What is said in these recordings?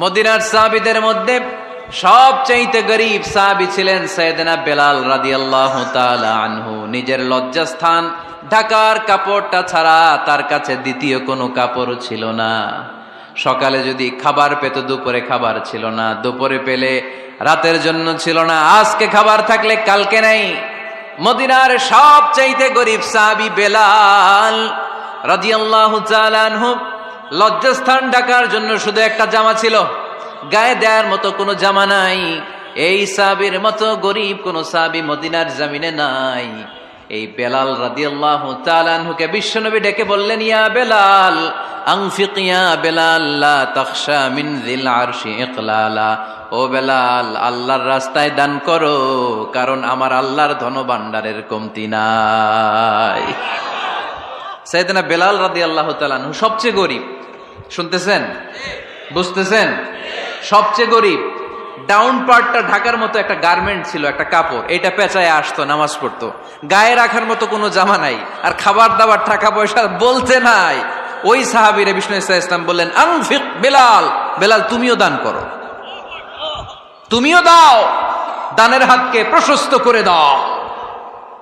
মদিনার সাহাবীদের মধ্যে সবচাইতে গরীব সাহাবী ছিলেন সাইয়েদনা বেলাল রাদিয়াল্লাহু তাআলা আনহু। নিজের লজ্জাস্থান ঢাকার কাপড়টা ছাড়া তার কাছে দ্বিতীয় কোনো কাপড় ছিল না। সকালে যদি খাবার পেত, দুপুরে খাবার ছিল না, দুপুরে পেলে রাতের জন্য ছিল না, আজকে খাবার থাকলে কালকে নাই। মদিনার সবচাইতে গরীব সাহাবী বেলাল রাদিয়াল্লাহু তাআলা আনহু, লজ্জাস্থান ঢাকার জন্য শুধু একটা জামা ছিল, গায়ে দেওয়ার মতো কোনো জামা নাই। এই সাহাবীর মতো গরীব কোন সাহাবী মদিনার জমিনে নাই। এই বেলাল রাদিয়াল্লাহু তাআলা আনহুকে বিশ্বনবী ডেকে বললেন, ইয়া বেলাল আনফিক ইয়া বেলাল লা তাখশা মিন যিল আরশি ইকলালা। ও বেলাল, আল্লাহর রাস্তায় দান করো, কারণ আমার আল্লাহর ধনভাণ্ডারের কমতি নাই। সাইয়েদনা বেলাল রাদিয়াল্লাহু তাআলা আনহু সবচেয়ে গরীব। শুনতেছেন? বুঝতেছেন? সবচেয়ে গরীব। ডাউন পার্টটা ঢাকার মতো একটা গার্মেন্ট ছিল, একটা কাপড়, এটা পেঁচায় আসতো, নামাজ পড়তো। গায়ে রাখার মতো কোনো জামা নাই, আর খাবার দাবার টাকা পয়সা বলতে নাই। ওই সাহাবীরে বিষ্ণু ইসলাম বললেন, আনফিক বেলাল, বেলাল তুমিও দান করো, তুমিও দাও, দানের হাতকে প্রশস্ত করে দাও।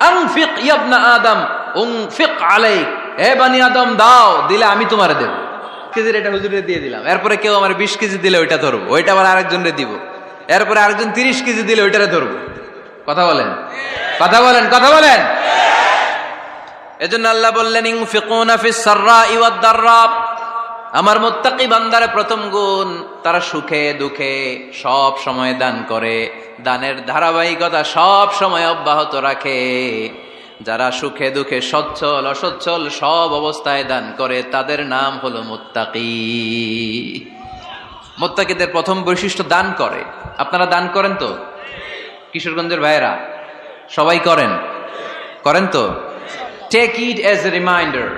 আনফিক ইবনা আদম উনফিক আলাইক, হে বনি আদম দাও, দিলে আমি তোমারে দেব। কেজির এটা হুজুরে দিয়ে দিলাম, এরপরে কেউ আমার 20 কেজি দিলে ওইটা ধরবো, ওইটা আবার আরেকজনরে দিব, এরপরে আরেকজন 30 কেজি দিলে ওইটারে ধরবো। কথা বলেন, কথা বলেন, কথা বলেন। এজন্য আল্লাহ বললেন, ইনফিকুনা ফিস সাররাই ওয়াদ দাররা। আমার মুত্তাকি বান্দার প্রথম গুণ, তারা সুখে দুঃখে সব সময় দান করে, দানের ধারাবাহিকতা সব সময় অব্যাহত রাখে। যারা সুখে দুঃখে সচ্ছল অসচ্ছল সব অবস্থায় দান করে, তাদের নাম হলো মুত্তাকি। মুত্তাকিদের প্রথম বৈশিষ্ট্য দান করে। আপনারা দান করেন তো? কিশোরগঞ্জের ভাইয়েরা সবাই করেন? করেন তো? Take it as a reminder.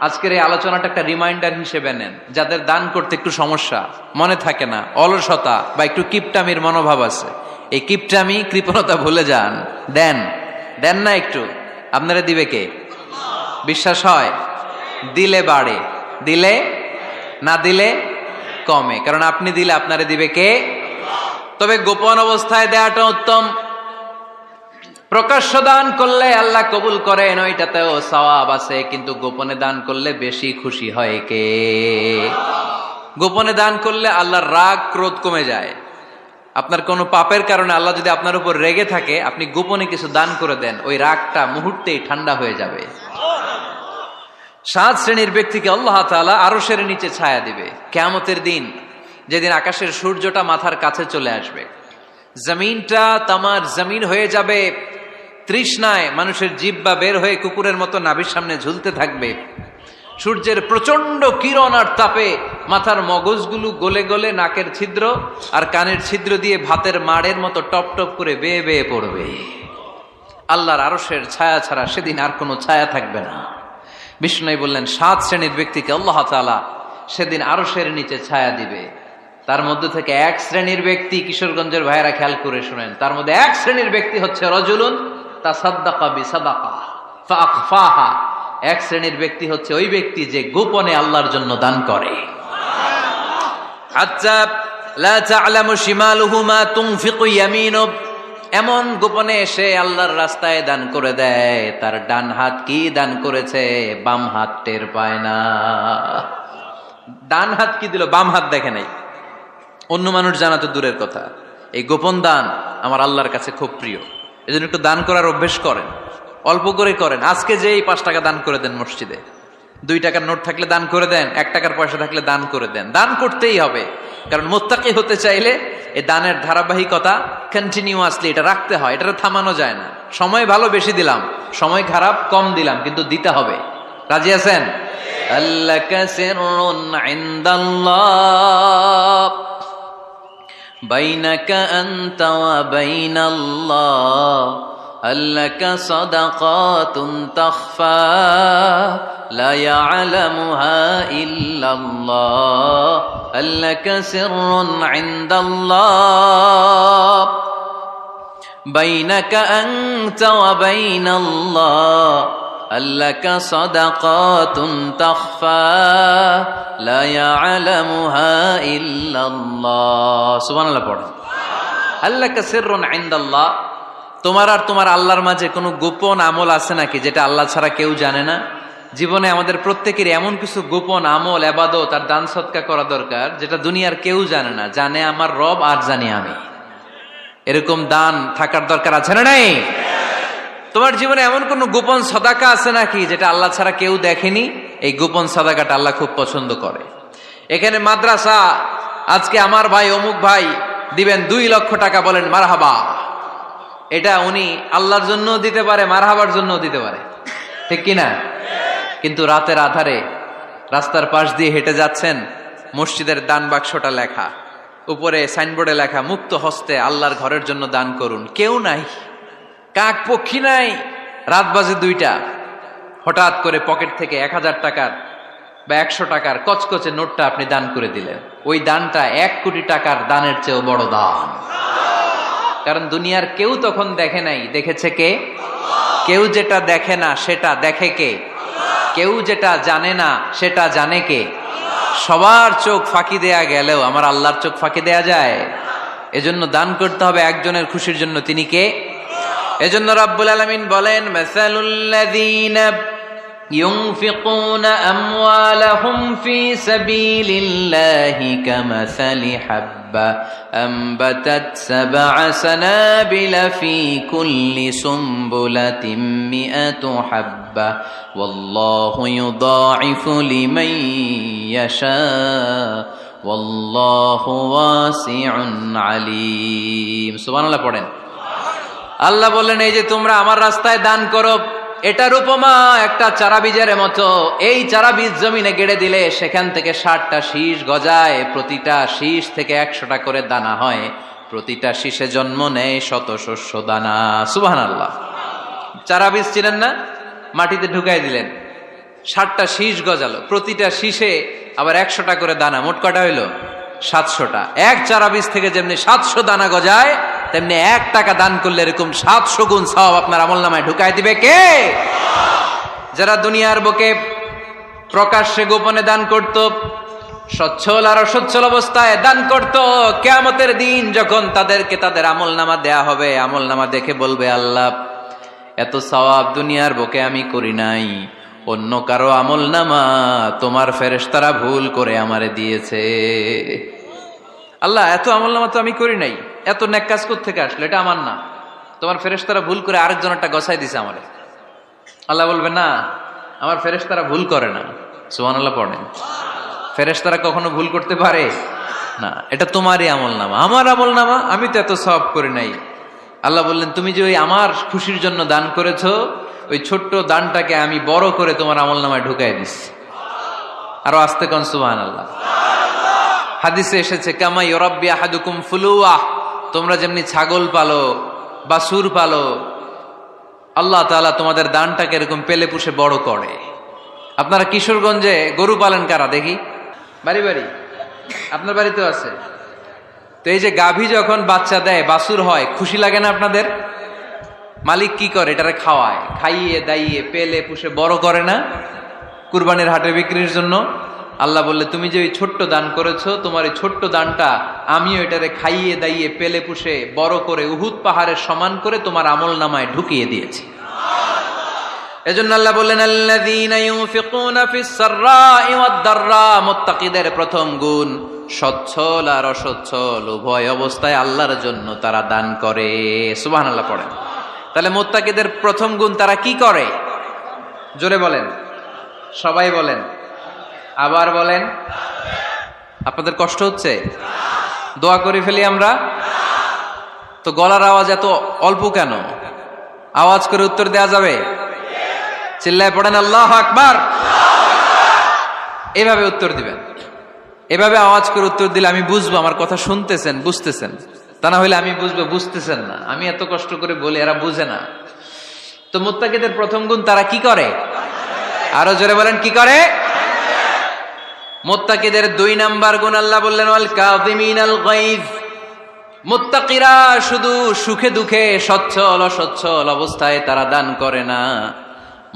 আজকের এই আলোচনাটা একটা রিমাইন্ডার হিসেবে নেন। যাদের দান করতে একটু সমস্যা, মনে থাকে না, অলসতা বা একটু কিপটামির মনোভাব আছে, এই কিপটামি কৃপণতা ভুলে যান, দেন। দেন না একটু, আপনারা দিবে কে? বিশ্বাস হয়? দিলে বাড়ে, দিলে না দিলে কমে, কারণ আপনি দিলে আপনারে দিবে কে? তবে গোপন অবস্থায় দেওয়াটা উত্তম। প্রকাশ্য দান করলে আল্লাহ কবুল করেন, ওইটাতেও সওয়াব আছে, কিন্তু গোপনে দান করলে বেশি খুশি হয় কে? গোপনে দান করলে আল্লাহর রাগ ক্রোধ কমে যায়। আপনার কোনো পাপের কারণে আল্লাহ যদি আপনার উপর রেগে থাকে, আপনি গোপনে কিছু দান করে দেন, ওই রাগটা মুহূর্তেই ঠান্ডা হয়ে যাবে। 7 শ্রেণীর ব্যক্তিকে আল্লাহ তাআলা আরশের নিচে ছায়া দিবে কিয়ামতের দিন, যেদিন আকাশের সূর্যটা মাথার কাছে চলে আসবে, জমিনটা তামার জমিন হয়ে যাবে, তৃষ্ণায় মানুষের জিহ্বা বের হয়ে কুকুরের মতো নাভির সামনে ঝুলতে থাকবে। সূর্যের প্রচন্ড কিরণ আর তাপে মাথার মগজগুলো গলে গলে নাকের ছিদ্র আর কানের ছিদ্র দিয়ে ভাতের মাড়ের মতো টপ টপ করে বেয়ে বেয়ে পড়বে। আল্লাহর আরশের ছায়া ছাড়া সেদিন আর কোনো ছায়া থাকবে না। বিষ্ণু বললেন, 7 শ্রেণীর ব্যক্তিকে আল্লাহ তাআলা সেদিন আরশের নিচে ছায়া দিবে। তার মধ্যে থেকে 1 শ্রেণীর ব্যক্তি, কিশোরগঞ্জের ভাইয়েরা খেয়াল করে শুনেন, তার মধ্যে 1 শ্রেণীর ব্যক্তি হচ্ছে রজুলুন তাসাদ্দাকা বিসাদাকা ফাআখফাহা। 1 শ্রেণীর ব্যক্তি হচ্ছে ওই ব্যক্তি যে গোপনে আল্লাহর জন্য দান করে। হাত্তা লা তা'লামু শিমালুহু মা তুনফিকু ইয়ামিনু। এমন গোপনে এসে আল্লাহর রাস্তায় দান করে দেয়, তার ডান হাত কি দান করেছে বাম হাত টের পায় না। ডান হাত কি দিল, বাম হাত দেখে নাই। অন্য মানুষ জানা তো দূরের কথা, এই গোপন দান আমার আল্লাহর কাছে খুব প্রিয়। এজন্য একটু দান করার অভ্যেস করেন, অল্প করে করেন। আজকে যে এই 5 টাকা দান করে দেন মসজিদে, 2 টাকার নোট থাকলে দান করে দেন, 1 টাকার পয়সা থাকলে দান করে দেন। দান করতেই হবে, কারণ মুত্তাকি হতে চাইলে এই দানের ধারাবাহিকতা কন্টিনিউয়াসলি এটা রাখতে হয়, এটা থামানো যায় না। সময় ভালো বেশি দিলাম, সময় খারাপ কম দিলাম, কিন্তু দিতে হবে। রাজি আছেন? আল্লাকা সিররুন ইনদাল্লাহ বাইনাকা আনতা ওয়া বাইনাল্লাহ, আল্লাকা সাদাকাতুন তাখফা লা ইয়ালামুহা ইল্লাল্লাহ, আল্লাকা সিররুন ইনদাল্লাহ বাইনাকা আনতা ওয়া বাইনাল্লাহ, আল্লাকা সাদাকাতুন তাখফা লা ইয়ালামুহা ইল্লাল্লাহ। সুবহানাল্লাহ পড়েন। আল্লাকা সিররুন ইনদাল্লাহ, তোমার আর তোমার আল্লাহর মাঝে কোনো গোপন আমল আছে নাকি যেটা আল্লাহ ছাড়া কেউ জানে না? জীবনে আমাদের প্রত্যেকের এমন কিছু গোপন আমল, ইবাদত আর দান সদকা করা দরকার যেটা দুনিয়ার কেউ জানে না, জানে আমার রব আর জানি আমি। এরকম দান থাকার দরকার আছে না নাই? তোমার জীবনে এমন কোন গোপন সাদাকা আছে নাকি যেটা আল্লাহ ছাড়া কেউ দেখেনি? এই গোপন সাদাকাটা আল্লাহ খুব পছন্দ করে। এখানে মাদ্রাসা, আজকে আমার ভাই অমুক ভাই দিবেন 2 লক্ষ টাকা, বলেন মারহাবা। এটা উনি আল্লাহর জন্য দিতে পারে, মারহাবার জন্য দিতে পারে, ঠিক কিনা? কিন্তু রাতের আধারে রাস্তার পাশ দিয়ে হেঁটে যাচ্ছেন, মসজিদের দান বাক্সটা লেখা, উপরে সাইনবোর্ডে লেখা মুক্ত হস্তে আল্লাহর ঘরের জন্য দান করুন। কেউ নাই, কাক পক্ষী নাই, রাত বাজে 2টা, হঠাৎ করে পকেট থেকে 1000 টাকার বা 100 টাকার কচকচে নোটটা আপনি দান করে দিলেন। ওই দানটা 1 কোটি টাকার দানের চেয়েও বড় দান। কারণ দুনিয়ার কেউ তখন দেখে নাই, দেখেছে কে? কেউ যেটা দেখে না সেটা দেখে কে? কেউ যেটা জানে না সেটা জানে কে? সবার চোখ ফাঁকি দেয়া গেলেও আমার আল্লাহর চোখ ফাঁকি দেয়া যায়? এজন্য দান করতে হবে একজনের খুশির জন্য, তিনি কে? এজন্য রাব্বুল আলামিন বলেন, মাসালুল্লাযীনা ইউনফিকুনা আমওয়ালাহুম ফি সাবিলিল্লাহি কামাসালি হাব্বা আমবাতাত সাবআ সানাবিলা ফি কুল্লি সুমবুলাতিন মিআতু হাব্বা ওয়াল্লাহু ইউদাঈফু লিমান ইয়াশা ওয়াল্লাহু ওয়াসিউন আলীম। সুবহানাল্লাহ পড়েন। আল্লাহ বললেন, এই যে তোমরা আমার রাস্তায় দান করো, এটার উপমা একটা চারা বীজের মতো। এই চারা বীজ জমিনে গেড়ে দিলে সেখান থেকে 60টা শীষ গজায়, প্রতিটা শীষ থেকে 100টা করে দানা হয়, প্রতিটা শীষে জন্ম নেয় শত শস্য দানা। সুবহানাল্লাহ। চারা বীজ ছিলেন না, মাটিতে ঢুকাই দিলেন, 60টা শীষ গজালো, প্রতিটা শীষে আবার 100টা করে দানা, মোট কটা হইলো? 700টা। এক চারা বীজ থেকে যেমনি 700 দানা গজায়, তেমনি 1 টাকা দান করলে এরকম 700 গুণ সওয়াব আপনার আমলনামায় ঢুকাই দিবে কে? যারা দুনিয়ার বুকে প্রকাশ্যে গোপনে দান করত, সচ্ছল আর অসচ্ছল অবস্থায় দান করত, কিয়ামতের দিন যখন তাদেরকে তাদের আমলনামা দেয়া হবে, আমলনামা দেখে বলবে, আল্লাহ এত সওয়াব দুনিয়ার বুকে আমি করি নাই, অন্য কারো আমলনামা তোমার ফেরেশতারা ভুল করে আমারে দিয়েছে। আল্লাহ এত আমলনামা তো আমি করি নাই, এত নেক কাজ কোত্থেকে আসলো? এটা আমার না, তোমার ফেরেশতারা ভুল করে আরেকজনেরটা গছাই দিছে আমারে। আল্লাহ বলবে, না, আমার ফেরেশতারা ভুল করে না। সুবহানাল্লাহ পড়েন। ফেরেশতারা কখনো ভুল করতে পারে না, এটা তোমারই আমলনামা, আমার আমলনামা, আমি তো এত সওয়াব করি নাই। আল্লাহ বললেন, তুমি যে ওই আমার খুশির জন্য দান করেছো, ওই ছোট্ট দানটাকে আমি বড় করে তোমার আমলনামায় ঢুকাই দিচ্ছি। আরো আস্তে কোন সুবহানাল্লাহ। হাদিসে এসেছে, কামা ইউরাব্বি আহাদুকুম ফুলুয়া, তোমরা যেমনি ছাগল পালো, বাছুর পালো, আল্লাহ তাআলা তোমাদের দানটাকে এরকম পেলে পুষে বড় করে। আপনারা কিশোরগঞ্জে গরু পালেন কারা দেখি? বাড়ি বাড়ি, আপনার বাড়িতেও আছে। তো এই যে গাভী যখন বাচ্চা দেয়, বাছুর হয়, খুশি লাগে না আপনাদের? মালিক কি করে? এটারে খাওয়ায়, খাইয়ে দাইয়ে পেলে পুষে বড় করে না? কুরবানির হাটে বিক্রির জন্য। আল্লাহ বললে, তুমি যে ওই ছোট্ট দান করেছো, তোমার এই ছোট্ট দানটা আমিও এটারে খাইয়ে দাইয়ে পেলে পুষে বড় করে উহুদ পাহাড়ের সমান করে তোমার আমলনামায় ঢুকিয়ে দিয়েছি। এজন্য আল্লাহ বললেন, আল্লাযীনা ইউনফিকুনা ফিস সাররাই ওয়াদ দাররা, মুত্তাকিদের প্রথম গুণ সচ্ছল আর অসচ্ছল উভয় অবস্থায় আল্লাহর জন্য তারা দান করে। সুবহানাল্লাহ পড়েন। তাহলে মুত্তাকিদের প্রথম গুণ, তারা কি করে? জোরে বলেন, সবাই বলেন, আবার বলেন। আপনাদের কষ্ট হচ্ছে? দোয়া করে ফেলি আমরা তো। গলার আওয়াজ এত অল্প কেন? আওয়াজ করে উত্তর দেয়া যাবে? চিল্লায় পড়েন আল্লাহু আকবার। এভাবে উত্তর দিবেন, এভাবে আওয়াজ করে উত্তর দিলে আমি বুঝবো আমার কথা শুনতেছেন, বুঝতেছেন। তা না হলে আমি বুঝবো বুঝতেছেন না, আমি এত কষ্ট করে বলি, এরা বুঝে না। তো মুত্তাকিদের প্রথম গুণ, তারা কি করে? আরো জোরে বলেন, কি করে? মুত্তাকিদের 2 নাম্বার গুণ আল্লাহ বললেন, ওয়াল কাযিমিনাল গায়জ। মুত্তাকিরা শুধু সুখে দুঃখে, সচ্ছল অসচ্ছল অবস্থায় তারা দান করে না,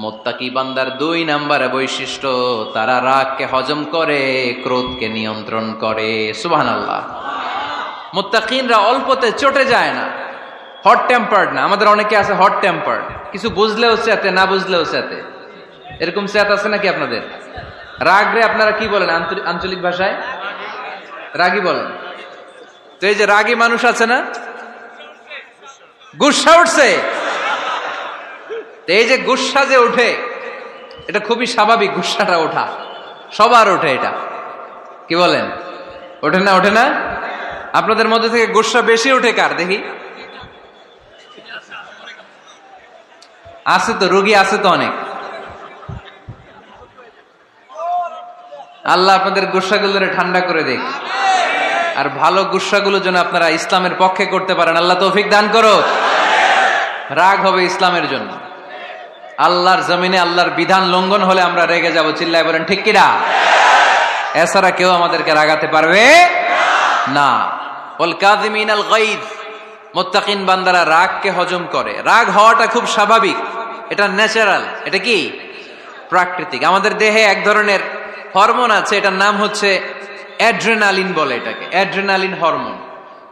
মুত্তাকি বান্দার 2 নম্বরে বৈশিষ্ট্য, তারা রাগকে হজম করে, ক্রোধকে নিয়ন্ত্রণ করে। সুবহানাল্লাহ। মুত্তাকিনরা অল্পতে চটে যায় না, হট টেম্পার্ড না। আমাদের অনেকে আছে হট টেম্পার্ড, কিছু বুঝলেও চেতে, না বুঝলেও চেতে। এরকম চেত আছে নাকি আপনাদের? রাগ রে আপনারা কি বলেন আঞ্চলিক ভাষায়? রাগী বলেন। তো এই যে রাগী মানুষ আছে না, গুসা উঠছে, এই যে গুসা যে ওঠে, এটা খুবই স্বাভাবিক। গুসাটা ওঠা সবার ওঠে, এটা কি বলেন? ওঠে না? ওঠে না? আপনাদের মধ্যে থেকে গুসা বেশি ওঠে কার দেখি? আছে তো, রোগী আছে তো অনেক। আল্লাহ আপনাদের গুসাগুলোরে ঠান্ডা করে দেখ, আর ভালো গুসাগুলো যেন আপনারা ইসলামের পক্ষে করতে পারেন। আল্লাহ তৌফিক দান করো। রাগ হবে ইসলামের জন্য। আল্লাহর জমিনে আল্লাহর বিধান লঙ্ঘন হলে আমরা রেগে যাব, চিল্লায় বলেন ঠিক কিনা? এছাড়া কেউ আমাদেরকে রাগাতে পারবে না। ওয়াল কাযিমিনাল গায়জ, মুত্তাকিন বান্দারা রাগকে হজম করে। রাগ হওয়াটা খুব স্বাভাবিক, এটা ন্যাচারাল, এটা কি প্রাকৃতিক। আমাদের দেহে এক ধরনের হরমোন আছে, এটার নাম হচ্ছে অ্যাড্রেনালিন বলে এটাকে, অ্যাড্রেনালিন হরমোন।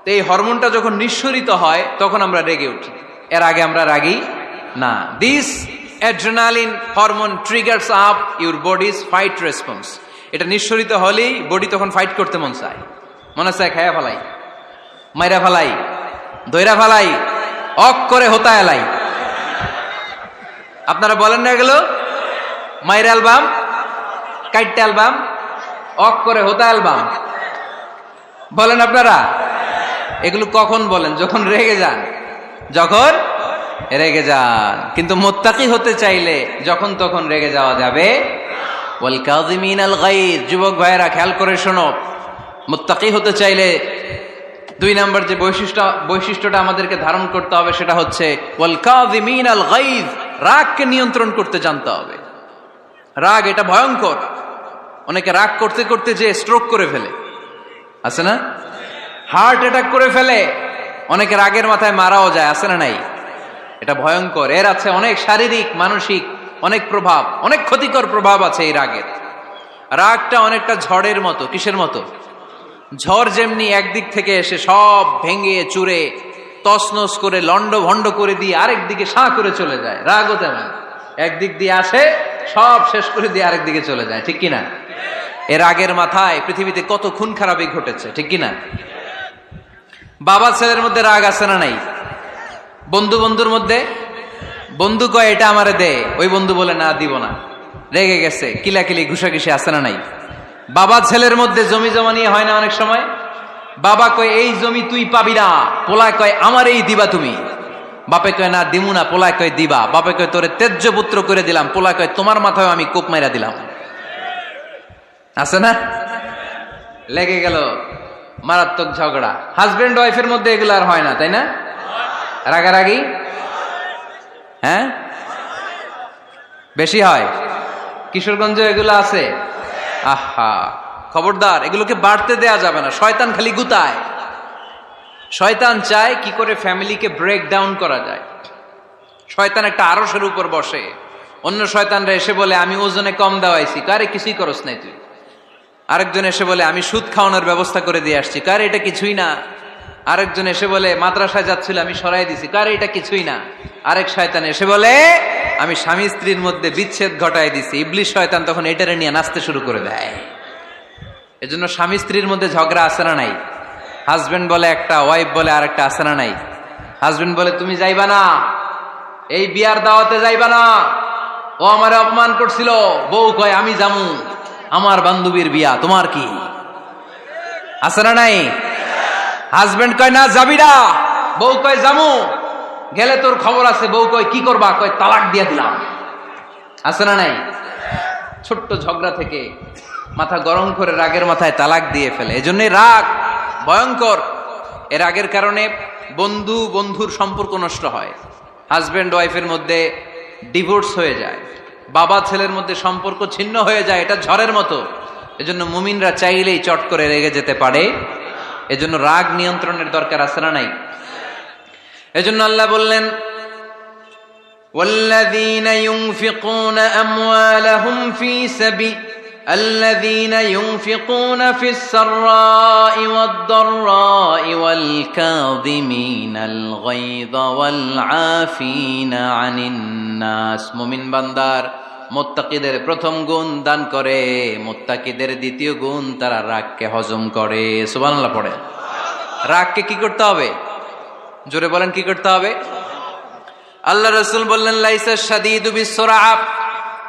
তো এই হরমোনটা যখন নিঃসরিত হয় তখন আমরা রেগে উঠি, এর আগে আমরা রাগি না। This adrenaline hormone triggers up your bodies fight response. এটা নিঃসরিত হলেই বডি তখন ফাইট করতে মন চায়, মনে চায় খায়া ফেলাই, মাইরা ফেলাই, দইরা ফেলাই, অক করে হোতা এলাই। আপনারা বলেন না এগুলো? মাইরা অ্যালবাম, কাইটটা অ্যালবাম, অক করে হোতা অ্যালবাম বলেন আপনারা? এগুলো কখন বলেন? যখন রেগে যান, যখন রেগে যান। কিন্তু মুত্তাকি হতে চাইলে যখন তখন রেগে যাওয়া যাবে। ওয়াল কাযিমিনাল গায়জ, যুবক ভাইয়েরা খেয়াল করে শোনো, মুত্তাকি হতে চাইলে 2 নম্বর যে বৈশিষ্ট্যটা আমাদেরকে ধারণ করতে হবে সেটা হচ্ছে ওয়াল কাযিমিনাল গায়জ, রাগকে নিয়ন্ত্রণ করতে জানতে হবে। রাগ এটা ভয়ঙ্কর। অনেকে রাগ করতে করতে যে স্ট্রোক করে ফেলে, আছে না? হার্ট অ্যাটাক করে ফেলে। অনেকে রাগের মাথায় মারাও যায়, আছে না নাই? এটা ভয়ঙ্কর। এর আছে অনেক শারীরিক, মানসিক অনেক প্রভাব, অনেক ক্ষতিকর প্রভাব আছে এই রাগের। রাগটা অনেকটা ঝড়ের মতো। কিসের মতো? ঝড় যেমনি একদিক থেকে এসে সব ভেঙে চুরে তছনছ করে লন্ড ভন্ড করে দিয়ে আরেক দিকে সাঁ করে চলে যায়, রাগও তেমন একদিক দিয়ে আসে, সব শেষ করে দিয়ে আরেক দিকে চলে যায়, ঠিক কিনা? এর রাগের মাথায় পৃথিবীতে কত খুন খারাপই ঘটেছে, ঠিক কিনা? বাবা ছেলের মধ্যে রাগ আছে না নাই? বন্ধু বন্ধুর মধ্যে, বন্ধু কয় এটা আমারে দে, ওই বন্ধু বলে না দিব না, রেগে গেছে, কিলাকিলি ঘুষাঘুষি আছে না নাই? বাবা ছেলের মধ্যে জমি জমা নিয়ে হয় না অনেক সময়? বাবা কয় এই জমি তুই পাবি না, পোলায় কয় আমার এই দিবা তুমি। বাপে কয় না দিমু না, পোলায় কয় দিবা। বাপে কয় তোরে তেজ্য পুত্র করে দিলাম, পোলায় কয় তোমার মাথায় আমি কোপ মাইরা দিলাম। আছে না? লেগে গেল, মারাত্মক ঝগড়া। হাজবেন্ড ওয়াইফের মধ্যে এগুলো আর হয় না, তাই না? রাগারাগি হ্যাঁ বেশি হয়। কিশোরগঞ্জে এগুলো আছে। আহা, খবরদার, এগুলোকে বাড়তে দেয়া যাবে না। শয়তান খালি গুতায়। শয়তান চায় কি করে ফ্যামিলিকে ব্রেক ডাউন করা যায়। শয়তান একটা আরশের উপর বসে, অন্য শয়তানরা এসে বলে আমি ওজনে কম দেওয়াইছি, কারে কিছুই করস নাই তুই। আরেকজন এসে বলে আমি সুদ খাওয়ানোর ব্যবস্থা করে দিয়ে আসছি, কারে এটা কিছুই না। আরেকজন এসে বলে মাদ্রাসায় যাচ্ছিল আমি সরাই দিছি, কারে এটা কিছুই না। আরেক শয়তান এসে বলে আমি স্বামী স্ত্রীর মধ্যে বিচ্ছেদ ঘটাই দিছি। ইবলিশ শয়তান তখন এটারে নিয়ে নাচতে শুরু করে দেয়। এজন্য স্বামী স্ত্রীর মধ্যে ঝগড়া আছে না নাই? হাজবেন্ড বলে একটা, ওয়াইফ বলে আরেকটা, আছে না নাই? হাজবেন্ড বলে তুমি যাইবা না, এই বিয়ার দাওয়াতে যাইবা না, ও আমারে অপমান করছিল। বউ কয় আমি জামু, আমার বান্ধবীর বিয়া, তোমার কি? আছে না নাই? হাজবেন্ড কয় না যাবি না, বউ কয় জামু, গেলে তোর খবর আছে। বউ কয় কি করবা? কয় তালাক দিয়ে দিলাম। আছে না নাই? ছোট্ট ঝগড়া থেকে মাথা গরম করে রাগের মাথায় তালাক দিয়ে ফেলে। এজন্যই রাগ ভয়ঙ্কর। এর রাগের কারণে বন্ধু বন্ধুর সম্পর্ক নষ্ট হয়, হাজবেন্ড ওয়াইফের মধ্যে ডিভোর্স হয়ে যায়, বাবা ছেলের মধ্যে সম্পর্ক ছিন্ন হয়ে যায়। এটা ঝড়ের মতো। এজন্য মুমিনরা চাইলেই চট করে রেগে যেতে পারে। এজন্য রাগ নিয়ন্ত্রণের দরকার আছে না নাই? এজন্য আল্লাহ বললেন والذين ينفقون أموالهم في سبيل الذين ينفقون في السراء والضراء والكاظمين الغيظ والعافين عن الناس মুমিন বান্দার মুত্তাকিদের প্রথম গুণ দান করে, মুত্তাকিদের দ্বিতীয় গুণ তারা রাগকে হজম করে। সুবহানাল্লাহ পড়ে। রাগকে কি করতে হবে? জোরে বলেন, কি করতে হবে? আল্লাহ রাসূল বললেন, লাইসা শাদীদু বিসসুরআ,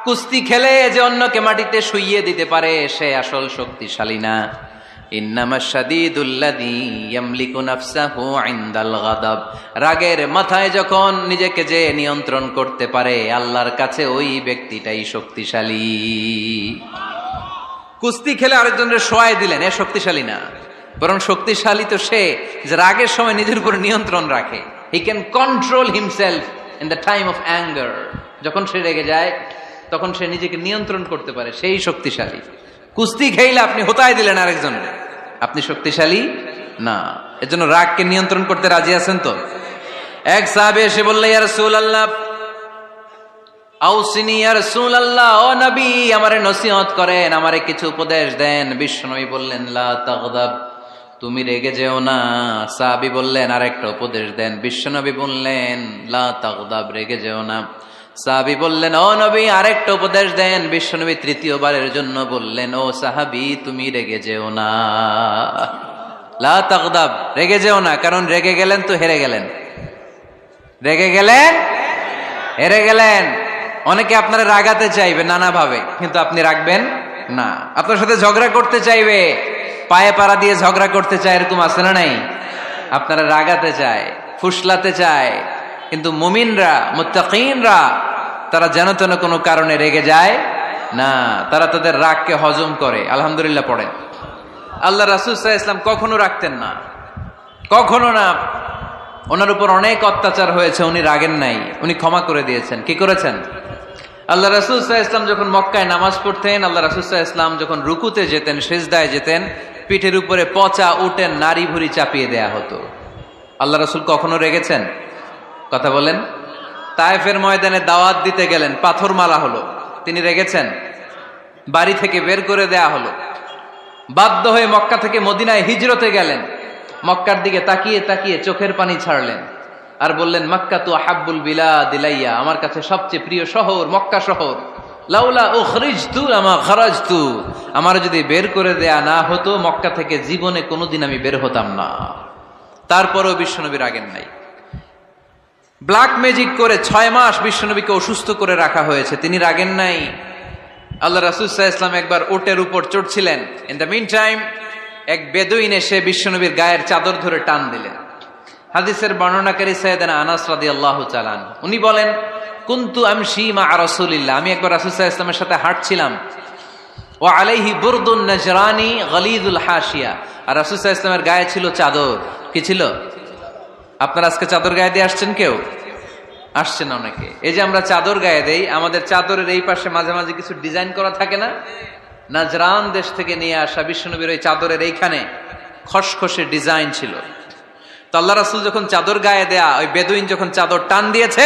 কুস্তি খেলে যে অন্যকে মাটিতে শুইয়ে দিতে পারে সে আসল শক্তিশালী না। ইন্নামা শাদীদুল্লাযী ইয়ামলিকু নাফসাহু ইনদাল গাদাব, রাগের মাথায় যখন নিজেকে যে নিয়ন্ত্রণ করতে পারে আল্লাহর কাছে ওই ব্যক্তিটাই শক্তিশালী। কুস্তি খেলে আরেকজনের শোয়াই দিলেন, এ শক্তিশালী না, বরং শক্তিশালী তো সে যে রাগের সময় নিজের উপর নিয়ন্ত্রণ রাখে। He can control himself in the time of anger. যখন সে রেগে যায় তখন সে নিজেকে নিয়ন্ত্রণ করতে পারে, সেই শক্তিশালী। কুস্তি খেইলে আপনি হোতায় দিলেন আরেকজনের, আপনি শক্তিশালী না। এজন্য রাগকে নিয়ন্ত্রণ করতে রাজি আছেন তো? এক সাহাবী এসে বললেন, ইয়া রাসূলুল্লাহ আউসিনি, ইয়া রাসূলুল্লাহ, ও নবী আমারে নসিহত করেন, আমারে কিছু উপদেশ দেন। বিশ্বনবী বললেন, লা তাগদাব, তুমি রেগে যেও না। সাহাবী বললেন, আরেকটা উপদেশ দেন। বিশ্বনবী বললেন, লা তাগদাব, রেগে যেও না। সাহাবী বললেন, ও নবী আরেকটা উপদেশ দেন। বিশ্বনবী তৃতীয়বারের জন্য বললেন, ও সাহাবী তুমি রেগে যেও না, লা তাগদাব, রেগে যেও না। কারণ রেগে গেলেন তো হেরে গেলেন, রেগে গেলেন হেরে গেলেন। অনেকে আপনারা রাগাতে চাইবে নানাভাবে, কিন্তু আপনি রাখবেন না। আপনার সাথে ঝগড়া করতে চাইবে, পায়ে পাড়া দিয়ে ঝগড়া করতে চায়, এরকম আছে না নাই? আপনারা রাগাতে চায়, ফুসলাতে চায়, কিন্তু মুমিনরা, মুত্তাকিনরা তারা যেন তেন কোনো কারণে রেগে যায় না, তারা তাদের রাগকে হজম করে। আলহামদুলিল্লাহ পড়েন। আল্লাহ রাসূল সাল্লাল্লাহু আলাইহি ওয়াসাল্লাম কখনো রাগতেন না, কখনো না। ওনার উপর অনেক অত্যাচার হয়েছে, উনি রাগেন নাই, উনি ক্ষমা করে দিয়েছেন। কি করেছেন? আল্লাহ রাসূল সাল্লাল্লাহু আলাইহি ওয়াসাল্লাম যখন মক্কায় নামাজ পড়তেন, আল্লাহ রাসূল সাল্লাল্লাহু আলাইহি ওয়াসাল্লাম যখন রুকুতে যেতেন, সিজদায় যেতেন, পিঠের উপরে পচা উটের নাড়ি ভুঁড়ি চাপিয়ে দেয়া হতো। আল্লাহ রাসূল কখনো রেগেছেন? কথা বলেন। তায়েফের ময়দানে দাওয়াত দিতে গেলেন, পাথর মারা হলো, তিনি রেগেছেন? বাড়ি থেকে বের করে দেয়া হলো, বাধ্য হয়ে মক্কা থেকে মদিনায় হিজরতে গেলেন। মক্কার দিকে তাকিয়ে তাকিয়ে চোখের পানি ছাড়লেন আর বললেন, মক্কা তু আহাব্বুল বিলাদ ইলাইয়া, আমার কাছে সবচেয়ে প্রিয় শহর মক্কা শহর। লাউলা উখরিজতু লামা খারাজতু, আমার যদি বের করে দেয়া না হতো মক্কা থেকে জীবনে কোনোদিন আমি বের হতাম না। তারপরেও বিশ্বনবী রাগেন নাই। ব্ল্যাক ম্যাজিক করে 6 মাস বিশ্বনবীকে অসুস্থ করে রাখা হয়েছে, তিনি রাগেন নাই। আল্লাহ রাসূল সাল্লাল্লাহু আলাইহি ওয়াসাল্লাম একবার উটের উপর চড়ছিলেন। ইন দ্য মিন টাইম এক বেদুইন এসে বিশ্বনবীর গায়ের চাদর ধরে টান দিলেন। হাদিসের বর্ণনাকারী সাইয়েদনা আনাস রাদিয়াল্লাহু তাআলা, উনি বলেন, কুনতু আমশি মা রাসূলিল্লাহ, আমি একবার রাসূল সাল্লাল্লাহু আলাইহি ওয়াসাল্লামের সাথে হাঁটছিলাম। ওয়া আলাইহি বুরদুন নাজরানি গলিযুল হাশিয়া, আর রাসূল সাল্লাল্লাহু আলাইহি ওয়াসাল্লামের গায়ে ছিল চাদর। কি ছিল? আপনারা আজকে চাদর গায়ে দিয়ে আসছেন? কেউ আসছেন? অনেকে। এই যে আমরা চাদর গায়ে দেই, আমাদের চাদরের এই পাশে মাঝে মাঝে কিছু ডিজাইন করা থাকে না? নাজরান দেশ থেকে নিয়ে আসা বিশ্বনবীর ওই চাদরের এইখানে খসখসে ডিজাইন ছিল। তো আল্লাহ রাসূল যখন চাদর গায়ে দেয়া, ওই বেদুইন যখন চাদর টান দিয়েছে,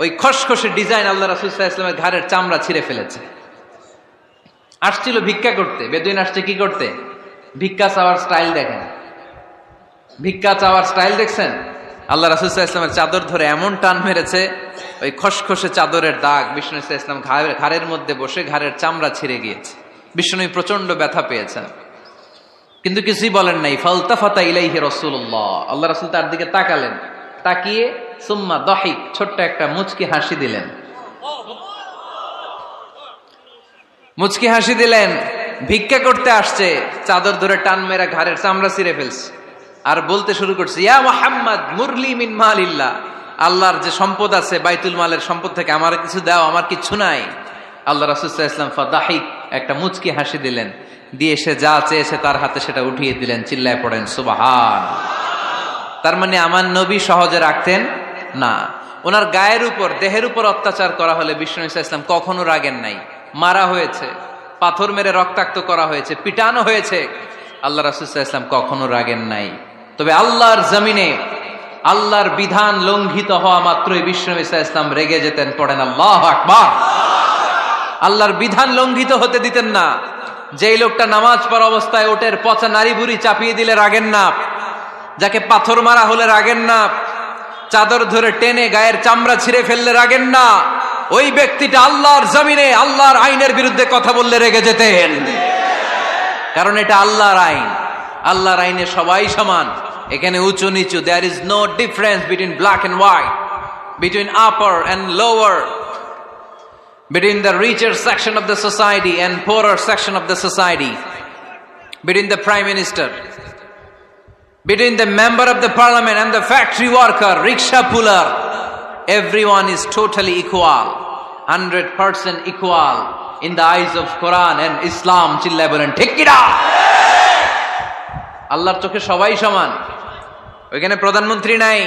ওই খসখসে ডিজাইন আল্লাহ রাসূল সাল্লাল্লাহু আলাইহি ওয়াসাল্লামের ঘাড়ের চামড়া ছিঁড়ে ফেলেছে। আসছিল ভিক্ষা করতে, বেদুইন আসছে কি করতে? ভিক্ষা চাওয়ার স্টাইল দেখেন, ভিক্ষা চাওয়ার স্টাইল দেখছেন? আল্লাহ রাসূল সাল্লাল্লাহু আলাইহি ওয়াসাল্লামের চাদর ধরে এমন টান মেরেছে, ওই খসখসে চাদরের দাগ বিষ্ণু সাল্লাল্লাহু আলাইহি ওয়াসাল্লাম ঘাড়ের মধ্যে বসে ঘাড়ের চামড়া ছিঁড়ে গিয়েছে। বিষ্ণু প্রচন্ড ব্যথা পেয়েছেন, কিন্তু কিছুই বলেন নাই। ফালতাফাতা ইলাইহি রাসূলুল্লাহ, আল্লাহ রাসূল তার দিকে তাকালেন, তাকিয়ে সুম্মা দাহিক, ছোট্ট একটা মুচকি হাসি দিলেন। মুচকি হাসি দিলেন। ভিক্ষা করতে আসছে, চাদর ধরে টান মেরা ঘাড়ের চামড়া ছিঁড়ে ফেলছে, আর বলতে শুরু করছে, ইয়া মুহাম্মদ মুরলি মিন মালিল্লাহ, আল্লাহর যে সম্পদ আছে বাইতুল মালের সম্পদ থেকে আমার কিছু দাও, আমার কিছু নাই। আল্লাহ রাসূল সাল্লাল্লাহু আলাইহি ওয়াসাল্লাম ফাদাহিক, একটা মুচকি হাসি দিলেন, দিয়ে সে যা চেয়েছে তার হাতে সেটা উঠিয়ে দিলেন। চিল্লায় পড়েন সুবহান। তার মানে আমার নবী সহজে রাখতেন না। ওনার গায়ের উপর, দেহের উপর অত্যাচার করা হলে বিষ্ণু সাল্লাল্লাহু আলাইহি ওয়াসাল্লাম কখনো রাগেন নাই। মারা হয়েছে, পাথর মেরে রক্তাক্ত করা হয়েছে, পিটানো হয়েছে, আল্লাহ রাসূল সাল্লাল্লাহু আলাইহি ওয়াসাল্লাম কখনো রাগেন নাই। তবে আল্লাহর জমিনে আল্লাহর বিধান লঙ্ঘিত হওয়া মাত্রই বিশ্বনবী সাল্লাল্লাহু আলাইহি ওয়াসাল্লাম রেগে যেতেন। পড়েন আল্লাহু আকবার। আল্লাহর বিধান লঙ্ঘিত হতে দিতেন না। যেই লোকটা নামাজ পড়া অবস্থায় ওটের পচা নারী বুড়ি চাপিয়ে দিলে রাগেন না, যাকে পাথর মারা হলে রাগেন না, চাদর ধরে টেনে গায়ের চামড়া ছিঁড়ে ফেললে রাগেন না, ওই ব্যক্তিটা আল্লাহর জমিনে আল্লাহর আইনের বিরুদ্ধে কথা বললে রেগে যেতেন। কারণ এটা আল্লাহর আইন। আল্লাহর আইনে সবাই সমান, এখানে উঁচু নিচু, there is no difference between black and white, between upper and lower, between the richer section of the society and poorer section of the society, between the prime minister, between the member of the parliament and the factory worker, rickshaw puller, everyone is totally equal, 100% equal in the eyes of Quran and Islam. চিল্লায় বলেন ঠিক কি না? আল্লাহর চোখে সবাই সমান। ওইখানে প্রধানমন্ত্রী নাই,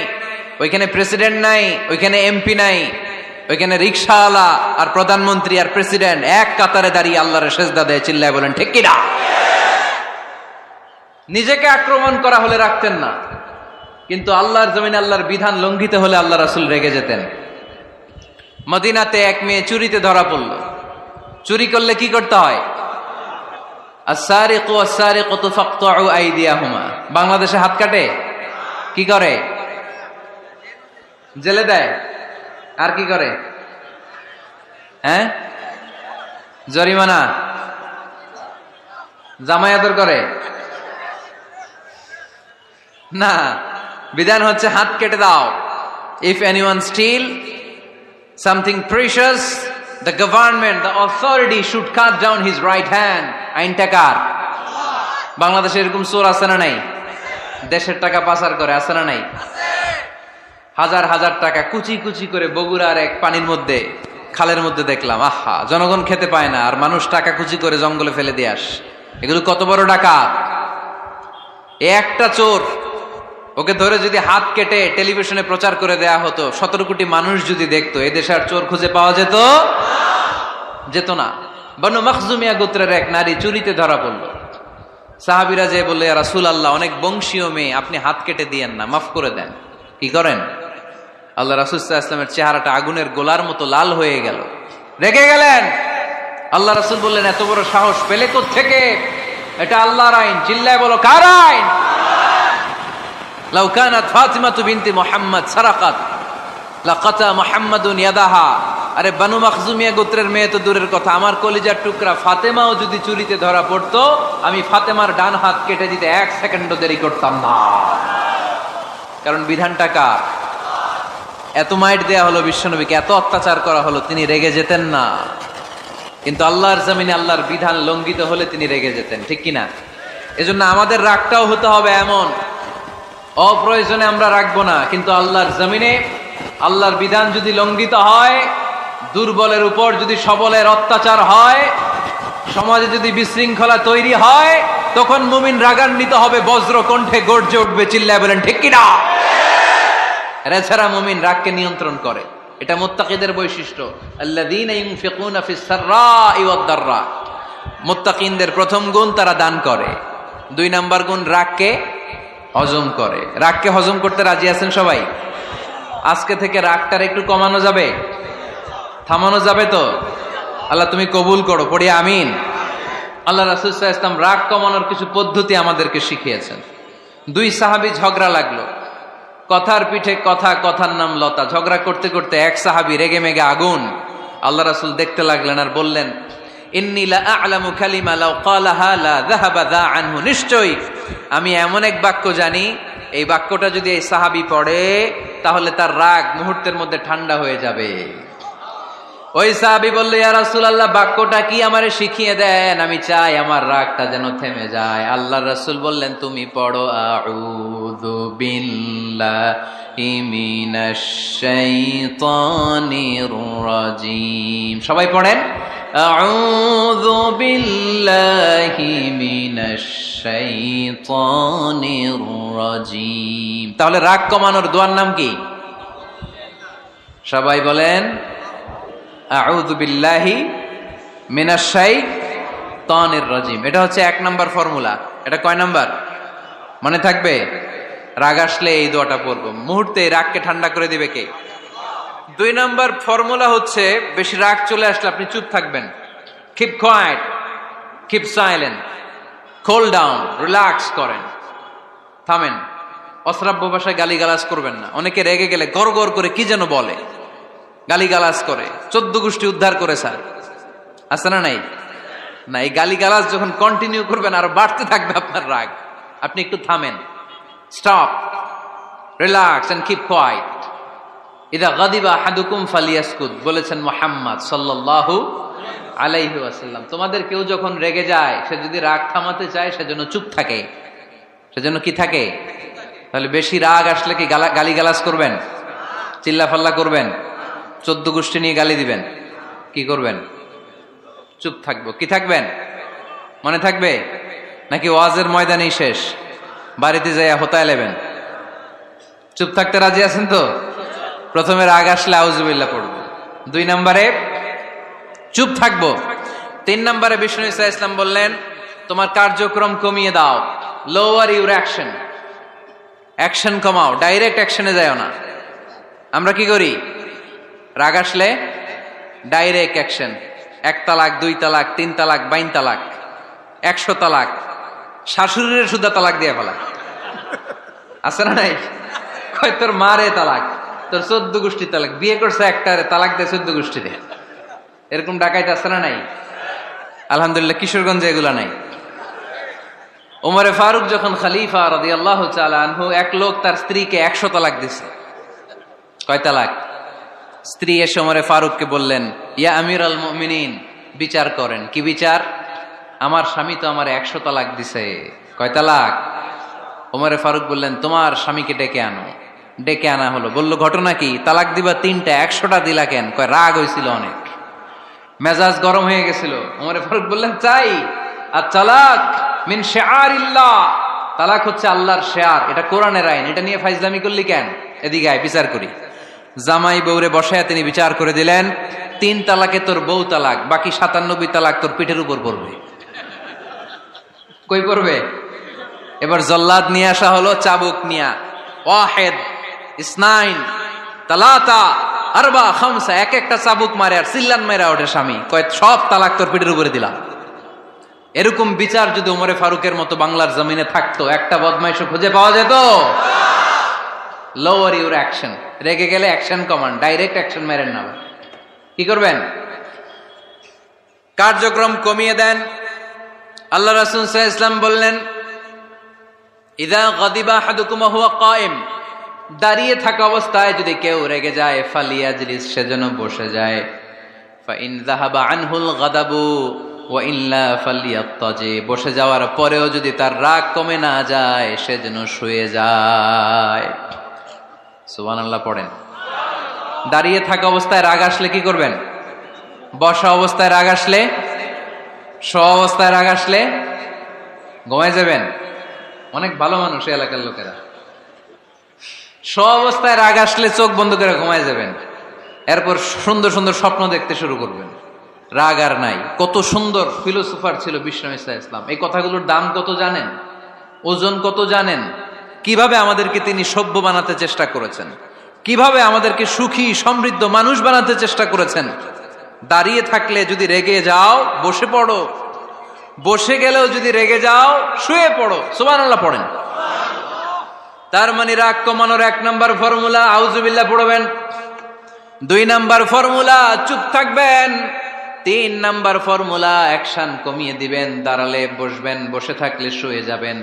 ওইখানে প্রেসিডেন্ট নাই, ওইখানে এমপি নাই, ওইখানে রিকশাওয়ালা আর প্রধানমন্ত্রী আর প্রেসিডেন্ট এক কাতারে দাঁড়িয়ে আল্লাহর সেজদা দেয়। চিল্লায় বলেন ঠিক কিনা? নিজেকে আক্রমণ করা হলে রাখতেন না, কিন্তু আল্লাহর জমিনে আল্লাহর বিধান লঙ্ঘিত হলে আল্লাহ রাসূল রেগে যেতেন। মদিনাতে এক মেয়ে চুরিতে ধরা পড়ল। চুরি করলে কি করতে হয়? আস-সারিকু ওয়াস-সারিকাতু ফাকতাউ আইদিয়াহুমা। বাংলাদেশে হাত কাটে, কি করে? জেলে দেয়। আর কি করে? হ্যাঁ, জরিমানা, জামাই আদর করে না। বিধান হচ্ছে হাত কেটে দাও। If anyone steal something precious, the government, the authority should cut down his right hand. আইনটা কার? বাংলাদেশে এরকম চোর আছে না নাই? দেশের টাকা পাচার করে, আছে না নাই? হাজার হাজার টাকা কুচি কুচি করে বগুড়ার এক পানির মধ্যে, খালের মধ্যে দেখলাম। আহা, জনগণ খেতে পায় না আর মানুষ টাকা কুচি করে জঙ্গলে ফেলে দিয়ে আস। এগুলো কত বড় ডাকাত! একটা চোর, ওকে ধরে যদি হাত কেটে টেলিভিশনে প্রচার করে দেয়া হতো, 17 কোটি মানুষ যদি দেখতো, এদেশে আর চোর খুঁজে পাওয়া যেত? যেত না। বনু মখজুমিয়া গোত্রের এক নারী চুরিতে ধরা পড়লো। সাহাবীরা যে বললে, ইয়া রাসূলুল্লাহ, অনেক বংশীয় মেয়ে, আপনি হাত কেটে দিয়েন না, মাফ করে দেন। কি করেন? আল্লাহ রাসূল সাল্লাল্লাহু আলাইহি ওয়াসাল্লামের চেহারাটা আগুনের গোলার মতো লাল হয়ে গেল, রেগে গেলেন। আল্লাহ রাসূল বললেন, এত বড় সাহস পেলে কোত্থেকে? এটা আল্লাহর আইন। চিল্লায় বলো, কার আইন? লাউ কানাত ফাতিমাতু বিনতি মুহাম্মদ সারাকাত লাকাতা মুহাম্মাদুন ইয়াদাহা। আরে বনু মখজুমিয়া গোত্রের মেয়ে তো দূরের কথা, আমার কলিজার টুকরা ফাতেমাও যদি চুরিতে ধরা পড়তো, আমি ফাতেমার ডান হাত কেটে দিতে 1 সেকেন্ডও দেরি করতাম না। কারণ বিধানটা কার? এত মাইট দেয়া হলো বিশ্বনবীকে, এত অত্যাচার করা হলো, তিনি রেগে যেতেন না। কিন্তু আল্লাহর জমিনে আল্লাহর বিধান লঙ্ঘিত হলে তিনি রেগে যেতেন, ঠিক কিনা? এজন্য আমাদের রাগটাও হতে হবে এমন, অপ্রয়োজনে আমরা রাখবো না। কিন্তু আল্লাহর জমিনে আল্লাহর বিধান যদি লঙ্ঘিত হয়, দুর্বলের উপর যদি সবলের অত্যাচার হয়, সমাজে যদি বিশৃঙ্খলা তৈরি হয়, তখন মুমিন রাগান্বিত হবে, বজ্র কণ্ঠে গর্জে উঠবে। চিল্লায় বলেন ঠিক কিনা? এছাড়া মুমিন রাগকে নিয়ন্ত্রণ করে। এটা মুত্তাকিদের বৈশিষ্ট্য। আল্লাযীনা ইউনফিকুনা ফিস সাররাই ওয়াদ দাররা। মুত্তাকিনদের প্রথম গুণ, তারা দান করে। 2 নাম্বার গুণ, রাগকে হজম করে। রাগকে হজম করতে রাজি আছেন সবাই? আজকে থেকে রাগটার একটু কমানো যাবে, থামানো যাবে তো? আল্লাহ তুমি কবুল করো, পড়ি আমিন। আল্লাহ রাসূল সাল্লাল্লাহু আলাইহি ওয়াসাল্লাম রাগ কমানোর কিছু পদ্ধতি আমাদেরকে শিখিয়েছেন। 2 সাহাবী ঝগড়া লাগলো, কথার পিঠে কথা, কথার নাম লতা। ঝগড়া করতে করতে এক সাহাবী রেগে মেগে আগুন। আল্লাহ রাসূল দেখতে লাগলেন আর বললেন, ইন্নী লা আ'লামু কালিমা লাউ ক্বালাহা লা যাহাবা যা আনহু। নিশ্চয়ই আমি এমন এক বাক্য জানি, এই বাক্যটা যদি এই সাহাবী পড়ে, তাহলে তার রাগ মুহূর্তের মধ্যে ঠান্ডা হয়ে যাবে। ওই সাহাবী বলল, ইয়া রাসূলুল্লাহ, বাক্যটা কি আমারে শিখিয়ে দেন, আমি চাই আমার রাগটা যেন থেমে যায়। আল্লাহর রাসূল বললেন, তুমি পড়ো আউযু বিল্লাহি মিনাশ শাইতানির রাজীম। সবাই পড়েন, আউযু বিল্লাহি মিনাশ শাইতানির রাজীম। তাহলে রাগ কমানোর দোয়ার নাম কি? সবাই বলেন, আউযু বিল্লাহি মিনাশ শাইতানির রাজীম। এটা হচ্ছে 1 নাম্বার ফর্মুলা। এটা কয় নাম্বার? মনে থাকবে? রাগ আসলে এই দোয়াটা পড়বো, মুহূর্তে রাগকে ঠান্ডা করে দিবে কে? 2 নাম্বার ফর্মুলা হচ্ছে, বেশি রাগ চলে আসলে আপনি চুপ থাকবেন। Keep quiet, keep silent, cool down, relax করেন, থামেন। অশ্রাব্য ভাষায় গালিগালাজ করবেন না। অনেকে রেগে গেলে গড় গড় করে কি যেন বলে, গালিগালাজ করে, 14 গোষ্ঠী উদ্ধার করে স্যার, আছে না নাই? না, এই গালিগালাজ যখন কন্টিনিউ করবেন আরো বাড়তে থাকবে আপনার রাগ। আপনি একটু থামেন, stop, relax and keep quiet. ইদা গাদিবা আহাদুকুম ফালিয়াসকুত বলেছেন মুহাম্মদ সাল্লাল্লাহু আলাইহি ওয়াসাল্লাম। তোমাদের কেউ যখন রেগে যায়, সে যদি রাগ থামাতে চায় সেজন্য চুপ থাকে। সেজন্য কি থাকে? তাহলে বেশি রাগ আসলে কি গালিগালাজ করবেন? চিল্লাফাল্লা করবেন? 14 গোষ্ঠী নিয়ে গালি দিবেন? কি করবেন? চুপ থাকবো। কি থাকবেন? মনে থাকবে নাকি ওয়াজের ময়দানেই শেষ, বাড়িতে যাইয়া হোতায় নেবেন? চুপ থাকতে রাজি আছেন তো? প্রথমে রাগ আসলে আউযুবিল্লাহ পড়বো, 2 নম্বরে চুপ থাকবো, 3 নম্বরে বিষ্ণু ঈসা ইসলাম বললেন তোমার কার্যক্রম কমিয়ে দাও, লোয়ার ইউর অ্যাকশন, অ্যাকশন কমাও, ডাইরেক্ট অ্যাকশনে যাও না। আমরা কি করি? রাগ আসলে ডাইরেক্ট অ্যাকশন, 1 তালাক, 2 তালাক, 3 তালাক, 22 তালাক, 100 তালাক, শাশুড়ির সুদ্ধা তালাক দিয়ে ফেলা, আছে না নাই? কয় তোর মারে তালাক, তোর 14 গোষ্ঠী তালাক, বিয়ে করছে একটারে তালাক দেয় 14 গোষ্ঠীতে। এরকম ডাকাইতে আছে না নাই? আলহামদুলিল্লাহ কিশোরগঞ্জে এগুলা নাই। ওমরে ফারুক যখন খলিফা রাদিয়াল্লাহু তাআলা আনহু, এক লোক তার স্ত্রীকে 100 তালাক দিছে। কয় তালাক? স্ত্রী এসে ওমরে ফারুককে বললেন, ইয়া আমিরাল মুমিনিন, বিচার করেন। কি বিচার? আমার স্বামী তো আমার 100 তালাক দিছে। কয় তালাক? ওমরে ফারুক বললেন, তোমার স্বামীকে ডেকে আনো। ডেকে আনা হলো। বলল, ঘটনা কি? তালাক দিবা 3টা, 100টা দিলা কেন? কয় রাগ হয়েছিল অনেক, মেজাজ গরম হয়ে গেছিল। ওমরে ফারুক বললেন, চাই আর তালাক মিন শিআরিল্লাহ, তালাক হচ্ছে আল্লাহর শিআর, এটা কোরআনের আইন, এটা নিয়ে ফাইজলামি করলি কেন? এদিকে আয়, বিচার করি। জামাই বউরে বসায় তিনি বিচার করে দিলেন, 3 তালাকে তোর বউ তালাক, বাকি 97 তালাক তোর পিঠের উপর পড়বে। কই পড়বে? এবার জল্লাদ নিয়ে আসা হলো, চাবুক নিয়া, ওয়াহিদ, ইসনাইন, তালাতা, আরবা, খামসা, এক একটা চাবুক মারে আর চিল্লান মেরা ওঠে স্বামী। কয় সব তালাক তোর পিঠের উপরে দিলাম। এরকম বিচার যদি ওমরে ফারুকের মতো বাংলার জমিনে থাকতো, একটা বদমাইশও খুঁজে পাওয়া যেত? লোয়ার ইউর অ্যাকশন, রেগে গেলে অ্যাকশন কমান্ড, ডাইরেক্ট অ্যাকশন মেরেন না। কি করবেন? কার্যক্রম কমিয়ে দেন। আল্লাহ রাসূল সাল্লাল্লাহু আলাইহি ওয়াসাল্লাম বললেন, ইযা গাদিবা আহাদুকুম ওয়া হুয়া কায়েম, দাঁড়িয়ে থাকা অবস্থায় যদি কেউ রেগে যায়, ফালিয়াজলিস, সেজন্য বসে যায়। ফাইন যাহাবা আনহুল গাদাবু ওয়া ইল্লা ফালিয়াত্তাজি, বসে যাওয়ার পরেও যদি তার রাগ কমে না যায়, সেজন্য শুয়ে যায়। সুবহানাল্লাহ পড়েন। দাঁড়িয়ে থাকা অবস্থায় রাগ আসলে কি করবেন? বসা অবস্থায় রাগ আসলে, শোয়া অবস্থায় রাগ আসলে ঘুমায় যাবেন। অনেক ভালো মানুষ এই এলাকার লোকেরা। শোয়া অবস্থায় রাগ আসলে চোখ বন্ধ করে ঘুমায় যাবেন, এরপর সুন্দর সুন্দর স্বপ্ন দেখতে শুরু করবেন। রাগ আর নাই। কত সুন্দর ফিলোসোফার ছিল বিষ্ণু ঈসা ইসলাম। এই কথাগুলোর দাম কত জানেন? ওজন কত জানেন? কিভাবে আমাদেরকে তিনি সভ্য বানাতে চেষ্টা করেছেন, কিভাবে আমাদেরকে সুখী সমৃদ্ধ মানুষ বানাতে চেষ্টা করেছেন। দাঁড়িয়ে থাকলে যদি রেগে যাও, বসে পড়ো। বসে গেলেও যদি রেগে যাও, শুয়ে পড়ো। সুবহানাল্লাহ পড়েন। তার মানে রাগ কমানোর 1 নাম্বার ফর্মুলা আউযুবিল্লাহ পড়বেন, 2 নাম্বার ফর্মুলা চুপ থাকবেন, 3 নাম্বার ফর্মুলা অ্যাকশন কমিয়ে দিবেন, দাঁড়ালে বসবেন, বসে থাকলে শুয়ে যাবেন।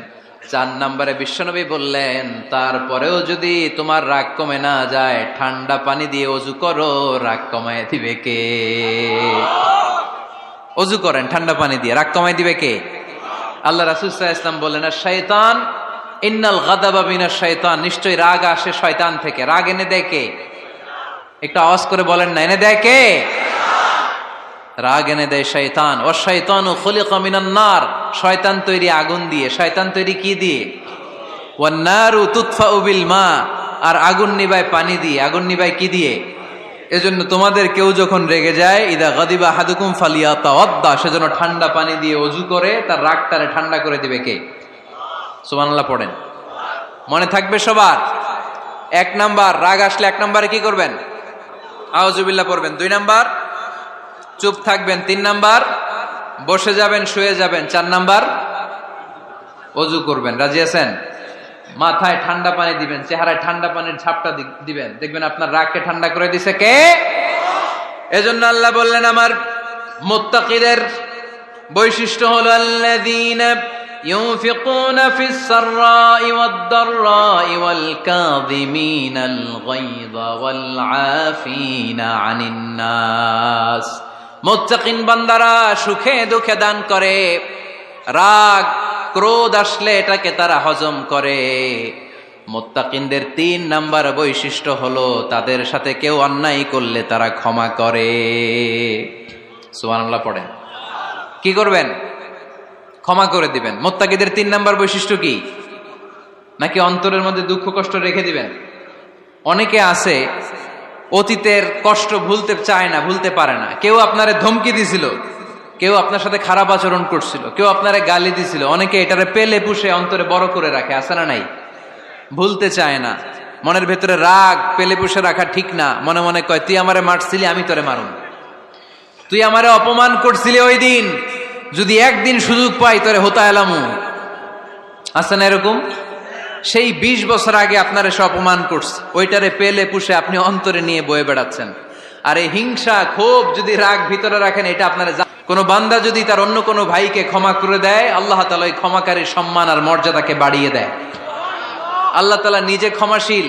4 নাম্বারে বিশ্বনবী বললেন, তারপরেও যদি তোমার রাগ কমে না যায়, ঠান্ডা পানি দিয়ে ওযু করো, রাগ কমায় দিবে কে? ওযু করেন ঠান্ডা পানি দিয়ে, রাগ কমায় দিবে কে? আল্লাহ রাসূল সাল্লাল্লাহু আলাইহি ওয়াসাল্লাম বললেন, শাইতান ইন্নাল গাদাবা মিনাশ শাইতান, নিশ্চয়ই রাগ আসে শয়তান থেকে। রাগ এনে দেয় কে? একটু আওয়াজ করে বলেন না, এনে দেয় কে? রাগ এনে দেয় শয়তান। ওয়া শাইতানু খুলিকা মিনান নার, শয়তান তৈরি আগুন দিয়ে। শয়তান তৈরি কি দিয়ে? ওয়ান নারু তুতফাউ বিল মা, আর আগুন নিভায় পানি দিয়ে। আগুন নিভায় কি দিয়ে? এজন্য তোমাদের কেউ যখন রেগে যায়, ইদা গাদিবা আহাদুকুম ফালিয়াতাওয়াদ্দা, সেজন্য ঠান্ডা পানি দিয়ে ওযু করে তার রাগটারে ঠান্ডা করে দিবে কে? সুবহানাল্লাহ পড়েন। মনে থাকবে সবার? 1 নাম্বার, রাগ আসলে 1 নাম্বারে কি করবেন? আউযুবিল্লাহ পড়বেন। 2 নাম্বার, চুপ থাকবেন। 3 নাম্বার, বসে যাবেন, শুয়ে যাবেন। 4 নাম্বার, ওযু করবেন। রাজি আছেন? মাথায় ঠান্ডা পানি দিবেন, চেহারায় ঠান্ডা পানির ঝাপটা দিবেন, দেখবেন আপনার রাগকে ঠান্ডা করে দিছে কে? এজন্য আল্লাহ বললেন আমার মুত্তাকিদের বৈশিষ্ট্য হলো আল্লাযীনা ইউনফিকুনা ফিস সাররাই ওয়াদ দাররাই ওয়াল কাযিমিনাল গায়যা ওয়াল আফিনা আনিন নাস। মুত্তাকিন বান্দারা সুখে দুঃখে দান করে, রাগ ক্রোধ আসলে এটাকে তারা হজম করে। মুত্তাকিনদের 3 নাম্বার বৈশিষ্ট্য হলো তাদের সাথে কেউ অন্যায় করলে তারা ক্ষমা করে। সুবহানাল্লাহ পড়েন। কি করবেন? ক্ষমা করে দিবেন। মুত্তাকিদের 3 নাম্বার বৈশিষ্ট্য কি? নাকি অন্তরের মধ্যে দুঃখ কষ্ট রেখে দিবেন? অনেকে আছে অতীতের কষ্ট ভুলতে চায় না, ভুলতে পারে না। কেউ আপনারে ধমকি দিছিল, কেউ আপনার সাথে খারাপ আচরণ করছিল, কেউ আপনারে গালি দিছিল, অনেকে এটারে পেলে পুষে অন্তরে বড় করে রাখে, আছে না নাই? ভুলতে চায় না। মনের ভেতরে রাগ পেলে পুষে রাখা ঠিক না। মনে মনে কয় তুই আমারে মারছিলি, আমি তোরে মারুম। তুই আমারে অপমান করছিলি ওই দিন, যদি একদিন সুযোগ পাই তোরে হতা এলামু। আছে না এরকম? সেই 20 বছর আগে আপনারে সে অপমান করছে, ওইটারে পেলে পুষে আপনি অন্তরে নিয়ে বয়ে বেড়াচ্ছেন। আর এই হিংসা ক্ষোভ যদি রাগ ভিতরে রাখেন, এটা আপনারা কোনো বান্দা যদি তার অন্য কোনো ভাইকে ক্ষমা করে দেয়, আল্লাহ তাআলা ওই ক্ষমাকারীর সম্মান আর মর্যাদাকে বাড়িয়ে দেয়। আল্লাহ তাআলা নিজে ক্ষমাশীল,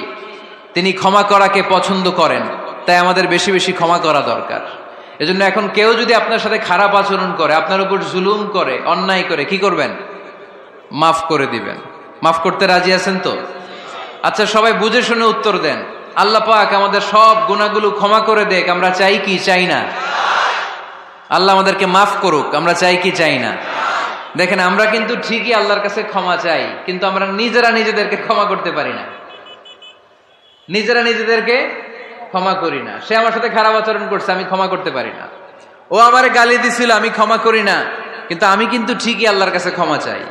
তিনি ক্ষমা করাকে পছন্দ করেন। তাই আমাদের বেশি বেশি ক্ষমা করা দরকার। এজন্য এখন কেউ যদি আপনার সাথে খারাপ আচরণ করে, আপনার উপর জুলুম করে, অন্যায় করে, কি করবেন? মাফ করে দিবেন। মাফ করতে রাজি আছেন তো? আচ্ছা, সবাই বুঝে শুনে উত্তর দেন। আল্লাহ পাক আমাদের সব গুনাহগুলো ক্ষমা করে দেখ, আমরা চাই কি চাই না? আল্লাহ আমাদেরকে মাফ করুক, আমরা চাই কি চাই না? দেখেন, আমরা কিন্তু ঠিকই আল্লাহর কাছে ক্ষমা চাই, কিন্তু আমরা নিজেরা নিজেদেরকে ক্ষমা করতে পারি না। নিজেরা নিজেদেরকে ক্ষমা করি না। সে আমার সাথে খারাপ আচরণ করছে, আমি ক্ষমা করতে পারি না। ও আমারে গালি দিছিল, আমি ক্ষমা করি না, কিন্তু আমি কিন্তু ঠিকই আল্লাহর কাছে ক্ষমা চাই।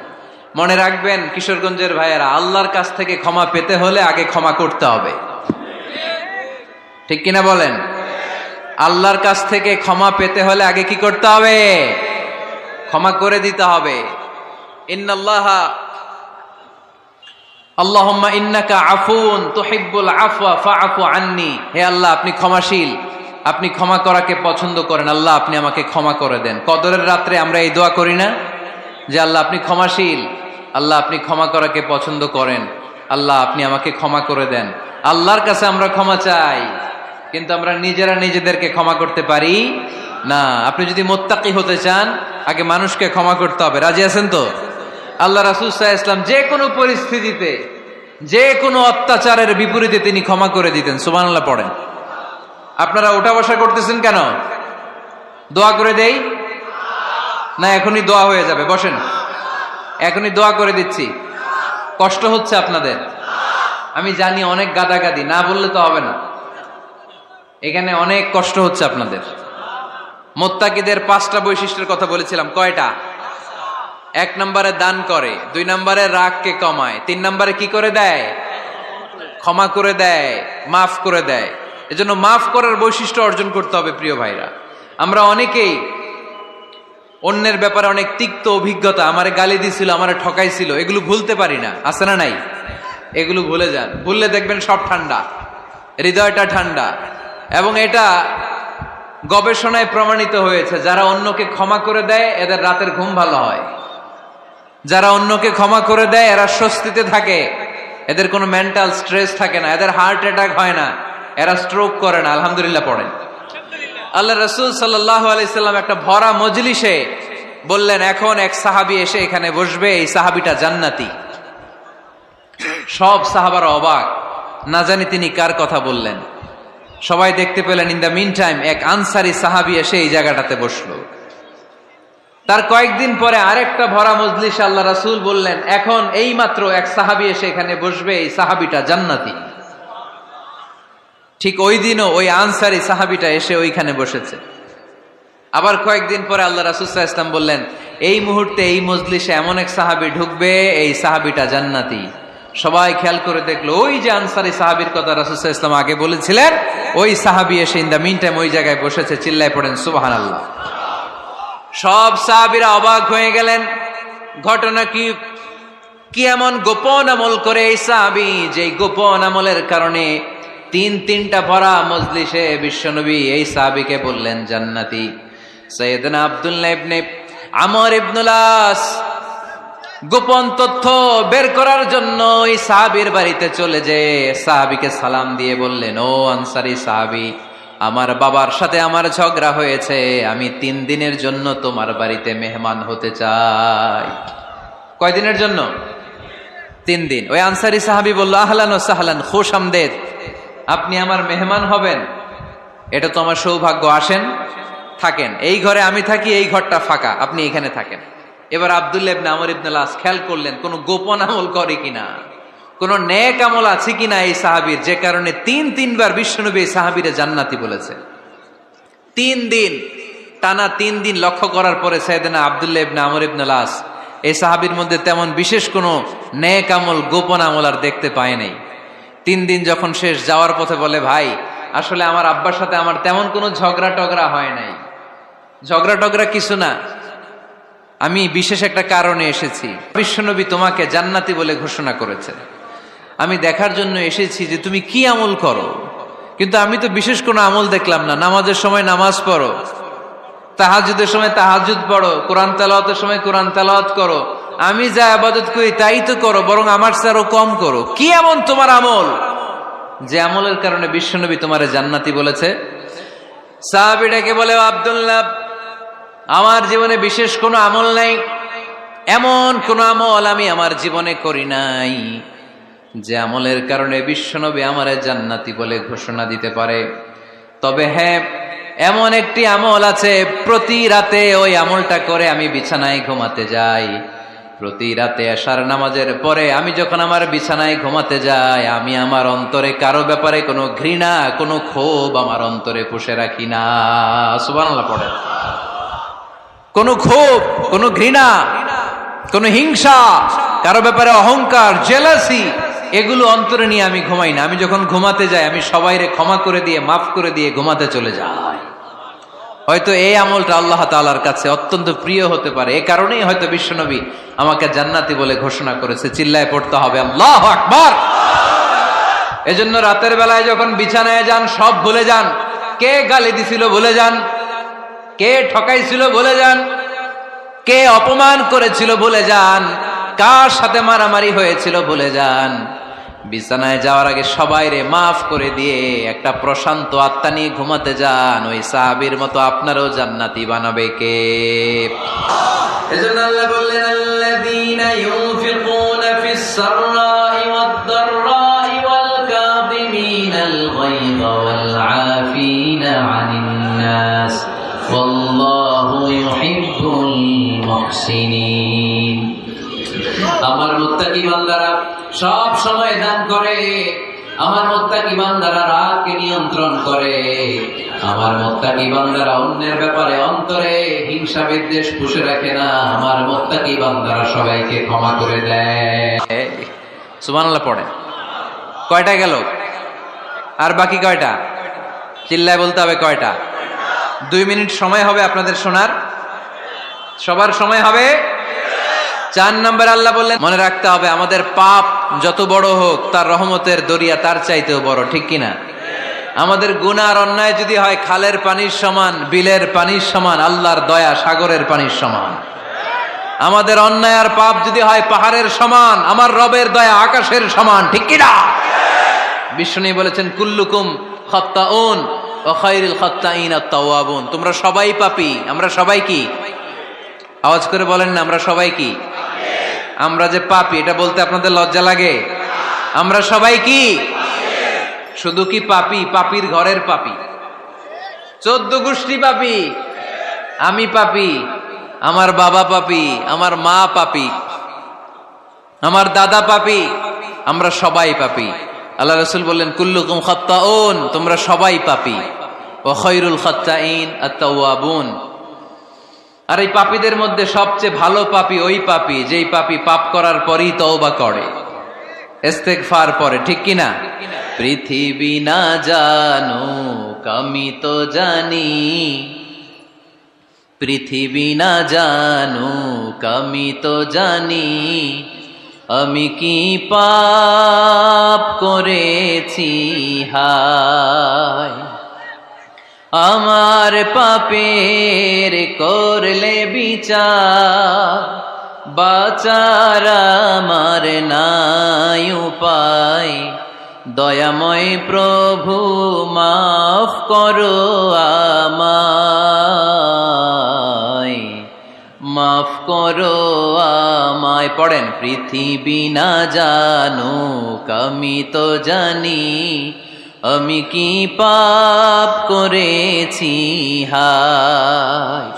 মনে রাখবেন কিশোরগঞ্জের ভাইয়েরা, আল্লাহর কাছ থেকে ক্ষমা পেতে হলে আগে ক্ষমা করতে হবে। ঠিক কিনা বলেন? আল্লাহর কাছ থেকে ক্ষমা পেতে হলে আগে কি করতে হবে? ক্ষমা করে দিতে হবে। আল্লাহুম্মা ইন্নাকা আফুন তুহিব্বুল আফওয়া ফাআফু আন্নি। হে আল্লাহ, আপনি ক্ষমাশীল, আপনি ক্ষমা করাকে পছন্দ করেন। আল্লাহ, আপনি আমাকে ক্ষমা করে দেন। কদরের রাত্রে আমরা এই দোয়া করি না যে আল্লাহ আপনি ক্ষমাশীল, আল্লাহ আপনি ক্ষমা করাকে পছন্দ করেন, আল্লাহ আপনি আমাকে ক্ষমা করে দেন। আল্লাহর কাছে আমরা ক্ষমা চাই, কিন্তু আমরা নিজেরা নিজেদেরকে ক্ষমা করতে পারি না। আপনি যদি মুত্তাকি হতে চান, আগে মানুষকে ক্ষমা করতে হবে। রাজি আছেন তো? আল্লাহ রাসূল সাল্লাল্লাহু আলাইহি ওয়াসাল্লাম যে কোনো পরিস্থিতিতে, যে কোনো অত্যাচারের বিপরীতে তিনি ক্ষমা করে দিতেন। সুবহানাল্লাহ পড়েন। আপনারা ওঠা বসা করতেছেন কেন? দোয়া করে দেই না? এখনই দোয়া হয়ে যাবে, বসেন। এখনই দোয়া করে দিচ্ছি। কষ্ট হচ্ছে আপনাদের? আমি জানি অনেক গাদাগাদি, না বললে তো হবে না। এখানে অনেক কষ্ট হচ্ছে আপনাদের। মুত্তাকিদের 5টা বৈশিষ্ট্যের কথা বলেছিলাম, কয়টা? 1 নম্বরে দান করে, 2 নম্বরে রাগকে কমায়, 3 নম্বরে কি করে দেয়? ক্ষমা করে দেয়, মাফ করে দেয়। এজন্য মাফ করার বৈশিষ্ট্য অর্জন করতে হবে। প্রিয় ভাইরা, আমরা অনেকেই অন্যের ব্যাপারে অনেক তিক্ত অভিজ্ঞতা, আমারে গালি দিছিল, আমারে ঠকাইছিল, এগুলো ভুলতে পারি না। আছে না নাই? এগুলো ভুলে যান। ভুললে দেখবেন সব ঠান্ডা, হৃদয়টা ঠান্ডা। এবং এটা গবেষণায় প্রমাণিত হয়েছে, যারা অন্যকে ক্ষমা করে দেয় এদের রাতের ঘুম ভালো হয়। যারা অন্যকে ক্ষমা করে দেয় এরা স্বস্তিতে থাকে, এদের কোনো মেন্টাল স্ট্রেস থাকে না, এদের হার্ট অ্যাটাক হয় না, এরা স্ট্রোক করে না। আলহামদুলিল্লাহ পড়েন। আল্লাহ রাসূল সাল্লাল্লাহু আলাইহি সাল্লাম একটা ভরা মজলিসে বললেন, এখন এক সাহাবী এসে এখানে বসবে, এই সাহাবীটা জান্নাতি। সব সাহাবারা অবাক, না জানি তিনি কার কথা বললেন। সবাই দেখতে পেলেন, ইন দ্য মিন টাইম এক আনসারী সাহাবী এসে এই জায়গাটাতে বসলো। তার কয়েকদিন পরে আরেকটা ভরা মজলিস আল্লাহ রাসূল বললেন, এখন এই মাত্র এক সাহাবী এসে এখানে বসবে, এই সাহাবীটা জান্নাতি। ঠিক ওই দিনও ওই আনসারী সাহাবীটা এসে ওইখানে বসেছে। আবার কয়েকদিন পরে আল্লাহ রাসূল সাল্লাল্লাহু আলাইহি ওয়াসাল্লাম বললেন, এই মুহূর্তে এই মজলিসে এমন এক সাহাবী ঢুকবে, এই সাহাবীটা জান্নাতি। সবাই খেয়াল করে দেখলো ওই যে আনসারী সাহাবীর কথা রাসূল সাল্লাল্লাহু আলাইহি ওয়াসাল্লাম আগে বলেছিলেন, ওই সাহাবী এসে ইন দা মিন টাইম ওই জায়গায় বসেছে। চিল্লায় পড়েন সুবহানাল্লাহ। সব সাহাবীরা অবাক হয়ে গেলেন। ঘটনা কি এমন গোপন আমল করে এই সাহাবী, যে গোপন আমলের কারণে তিনটা ভরা মজলিসে বিশ্বনবী এই সাহাবীকে বললেন জান্নাতি। সাইয়েদনা আব্দুল্লাহ ইবনে আমর ইবনুল আস গোপন তথ্য বের করার জন্য ওই সাহাবীর বাড়িতে চলে যেয়ে সাহাবীকে সালাম দিয়ে বললেন, ও আনসারী সাহাবী, আমার বাবার সাথে আমার ঝগড়া হয়েছে, আমি 3 দিনের জন্য তোমার বাড়িতে মেহমান হতে চাই। কয়দিনের জন্য? 3 দিন। ওই আনসারী সাহাবী বলল, আহলান ওয়া সাহলান, খুশ আমদেদ, আপনি আমার মেহমান হবেন, এটা তো আমার সৌভাগ্য, আসেন থাকেন, এই ঘরে আমি থাকি, এই ঘরটা ফাঁকা, আপনি এখানে থাকেন। এবার আব্দুল্লাহ ইবনে আমর ইবনুল আস খেয়াল করলেন কোন গোপন আমল করে কিনা, কোন নেক আমল আছে কিনা এই সাহাবীর, যে কারণে 3বার বিশ্বনবী এই সাহাবীরে জান্নাতি বলেছে। 3 দিন টানা 3 দিন লক্ষ্য করার পরে সাইয়েদনা আব্দুল্লাহ ইবনে আমর ইবনুল আস এই সাহাবীর মধ্যে তেমন বিশেষ কোনো নেক আমল, গোপন আমল আর দেখতে পায় নাই। 3 দিন যখন শেষ, যাওয়ার পথে বলে, ভাই আসলে আমার আব্বার সাথে আমার তেমন কোনো ঝগড়া টগড়া হয় নাই, ঝগড়া টগড়া কিছু না, আমি বিশেষ একটা কারণে এসেছি। বিশ্বনবী তোমাকে জান্নাতি বলে ঘোষণা করেছে, আমি দেখার জন্য এসেছি যে তুমি কি আমল করো, কিন্তু আমি তো বিশেষ কোনো আমল দেখলাম না। নামাজের সময় নামাজ পড়ো, তাহাজ্জুদের সময় তাহাজ্জুদ পড়ো, কোরআন তেলাওয়াতের সময় কোরআন তেলাওয়াত করো, আমি যা ইবাদত করি তাই তো করো, বরং আমার চেয়ে আরো কম করো। কি এমন তোমার আমল যে আমলের কারণে বিশ্বনবী তোমারে জান্নাতি বলেছে? সাহাবীটাকে বলে, আব্দুল্লাহ, আমার জীবনে বিশেষ কোনো আমল নাই, এমন কোন আমল আমি আমার জীবনে করি নাই যে আমলের কারণে বিশ্বনবী আমারে জান্নাতি বলে ঘোষণা দিতে পারে। তবে হ্যাঁ, এমন একটি আমল আছে, প্রতি রাতে ওই আমলটা করে আমি বিছানায় ঘুমাতে যাই। প্রতি রাতে এশার নামাজের পরে আমি যখন আমার বিছানায় ঘুমাতে যাই, আমি আমার অন্তরে কারো ব্যাপারে কোনো ঘৃণা, কোনো ক্ষোভ আমার অন্তরে পুষে রাখি না। সুবহানাল্লাহ পড়ে। কোনো ক্ষোভ, কোনো ঘৃণা, কোনো হিংসা, কারো ব্যাপারে অহংকার, জেলাসি, এগুলো অন্তরে নিয়ে আমি ঘুমাই না। আমি যখন ঘুমাতে যাই, আমি সবাইরে ক্ষমা করে দিয়ে, মাফ করে দিয়ে ঘুমাতে চলে যাই। হয়তো এই আমলটা আল্লাহ তাআলার কাছে অত্যন্ত প্রিয় হতে পারে, এই কারণেই হয়তো বিশ্বনবী আমাকে জান্নাতি বলে ঘোষণা করেছে। চিল্লায় পড়তে হবে আল্লাহু আকবার। এজন্য রাতের বেলায় যখন বিছানায় যান, সব ভুলে যান। কে গালি দিছিল ভুলে যান, কে ঠকাইছিল ভুলে যান, কে অপমান করেছিল ভুলে যান, কার সাথে মারামারি হয়েছিল ভুলে যান। বিছানায় যাওয়ার আগে সবাইরে মাফ করে দিয়ে একটা প্রশান্ত আত্মা নিয়ে ঘুমাতে যান। ওই সাহাবীর মতো আপনারও জান্নাতি বানাবে কে? এজন্য আল্লাহ বললেন, আল্লাযীনা ইউনফিকুনা ফিস সাররাই ওয়াদ দাররাই ওয়াল কাযিমিনাল গায়যা ওয়াল আফিনা আনিন নাস ওয়াল্লাহু ইউহিব্বুল মুহসিনিন। আমার মুত্তাকি বান্দারা সব সময় দান করে, আমার মুত্তাকি বান্দারা রাগকে নিয়ন্ত্রণ করে, আমার মুত্তাকি বান্দারা অন্যের ব্যাপারে অন্তরে হিংসা বিদ্বেষ পুষে রাখে না, আমার মুত্তাকি বান্দারা সবাইকে ক্ষমা করে দেয়। সুবহানাল্লাহ পড়ে। কয়টা গেল? আর বাকি কয়টা? চিল্লায় বলতে হবে কয়টা? 2 মিনিট সময় হবে আপনাদের শোনার। সবার সময় হবে। 4 নম্বর আল্লাহ বললেন, মনে রাখতে হবে আমাদের পাপ যত বড় হোক, তার রহমতের দরিয়া তার চাইতেও বড়, ঠিক কিনা? আমাদের গুনাহ আর অন্যায় যদি হয় খালের পানির সমান, বিলের পানির সমান, আল্লাহর দয়া সাগরের পানির সমান। আমাদের অন্যায় আর পাপ যদি হয় পাহাড়ের সমান, আমার রবের দয়া আকাশের সমান, ঠিক কিনা? বিষ্ণু বলেছেন, কুল্লুকুম খাত্তাউন ওয়া খায়রুল খাত্তাইন আত-তাওয়াবুন। তোমরা সবাই পাপী। আমরা সবাই কি? আওয়াজ করে বলেন না, আমরা সবাই কি? আমরা যে পাপী, এটা বলতে আপনাদের লজ্জা লাগে? আমরা সবাই কি? শুধু কি পাপী? পাপীর ঘরের পাপী, 14 গোষ্ঠী পাপী। আমি পাপী, আমার বাবা পাপী, আমার মা পাপী, আমার দাদা পাপী, আমরা সবাই পাপী। আল্লাহ রাসূল বললেন, কুল্লুকুম খাত্তাউন, তোমরা সবাই পাপী, ওয়া খায়রুল খাত্তাইন আত-তাওয়াবুন। আর এই পাপীদের মধ্যে সবচেয়ে ভালো পাপী ওই পাপী যেই পাপী পাপ করার পরই তওবা করে। ইস্তেগফার পরে, ঠিক কিনা? পৃথিবী না জানুক আমি তো জানি, পৃথিবী না জানুক আমি তো জানি, আমি কি পাপ করেছি হায়। আমার পাপের করলে বিচার, বাঁচার আমার নাই উপায়। দয়াময় প্রভু মাফ করো আমায়, মাফ করো আমায়। পড়েন, পৃথিবী না জানুক আমি তো জানি, আমি কি পাপ করেছি হায়।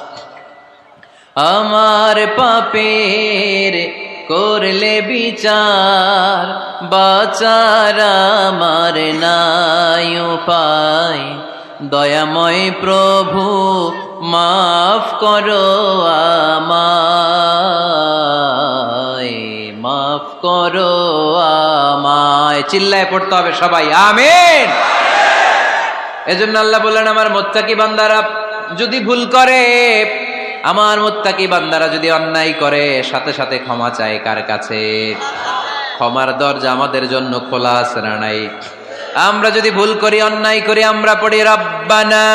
আমার পাপের করলে বিচার, বাঁচার আমার নাই উপায়। দয়াময় প্রভু মাফ করো আমায়, মাফ করো আমায়। চিল্লায় পড়তে হবে সবাই, আমিন। এজন্য আল্লাহ বললেন, আমার মুত্তাকি বান্দারা যদি ভুল করে, আমার মুত্তাকি বান্দারা যদি অন্যায় করে, সাথে সাথে ক্ষমা চায় কার কাছে? ক্ষমার দরজা আমাদের জন্য খোলা আছে না নাই? আমরা যদি ভুল করি, অন্যায় করি, আমরা পড়ি রব্বানা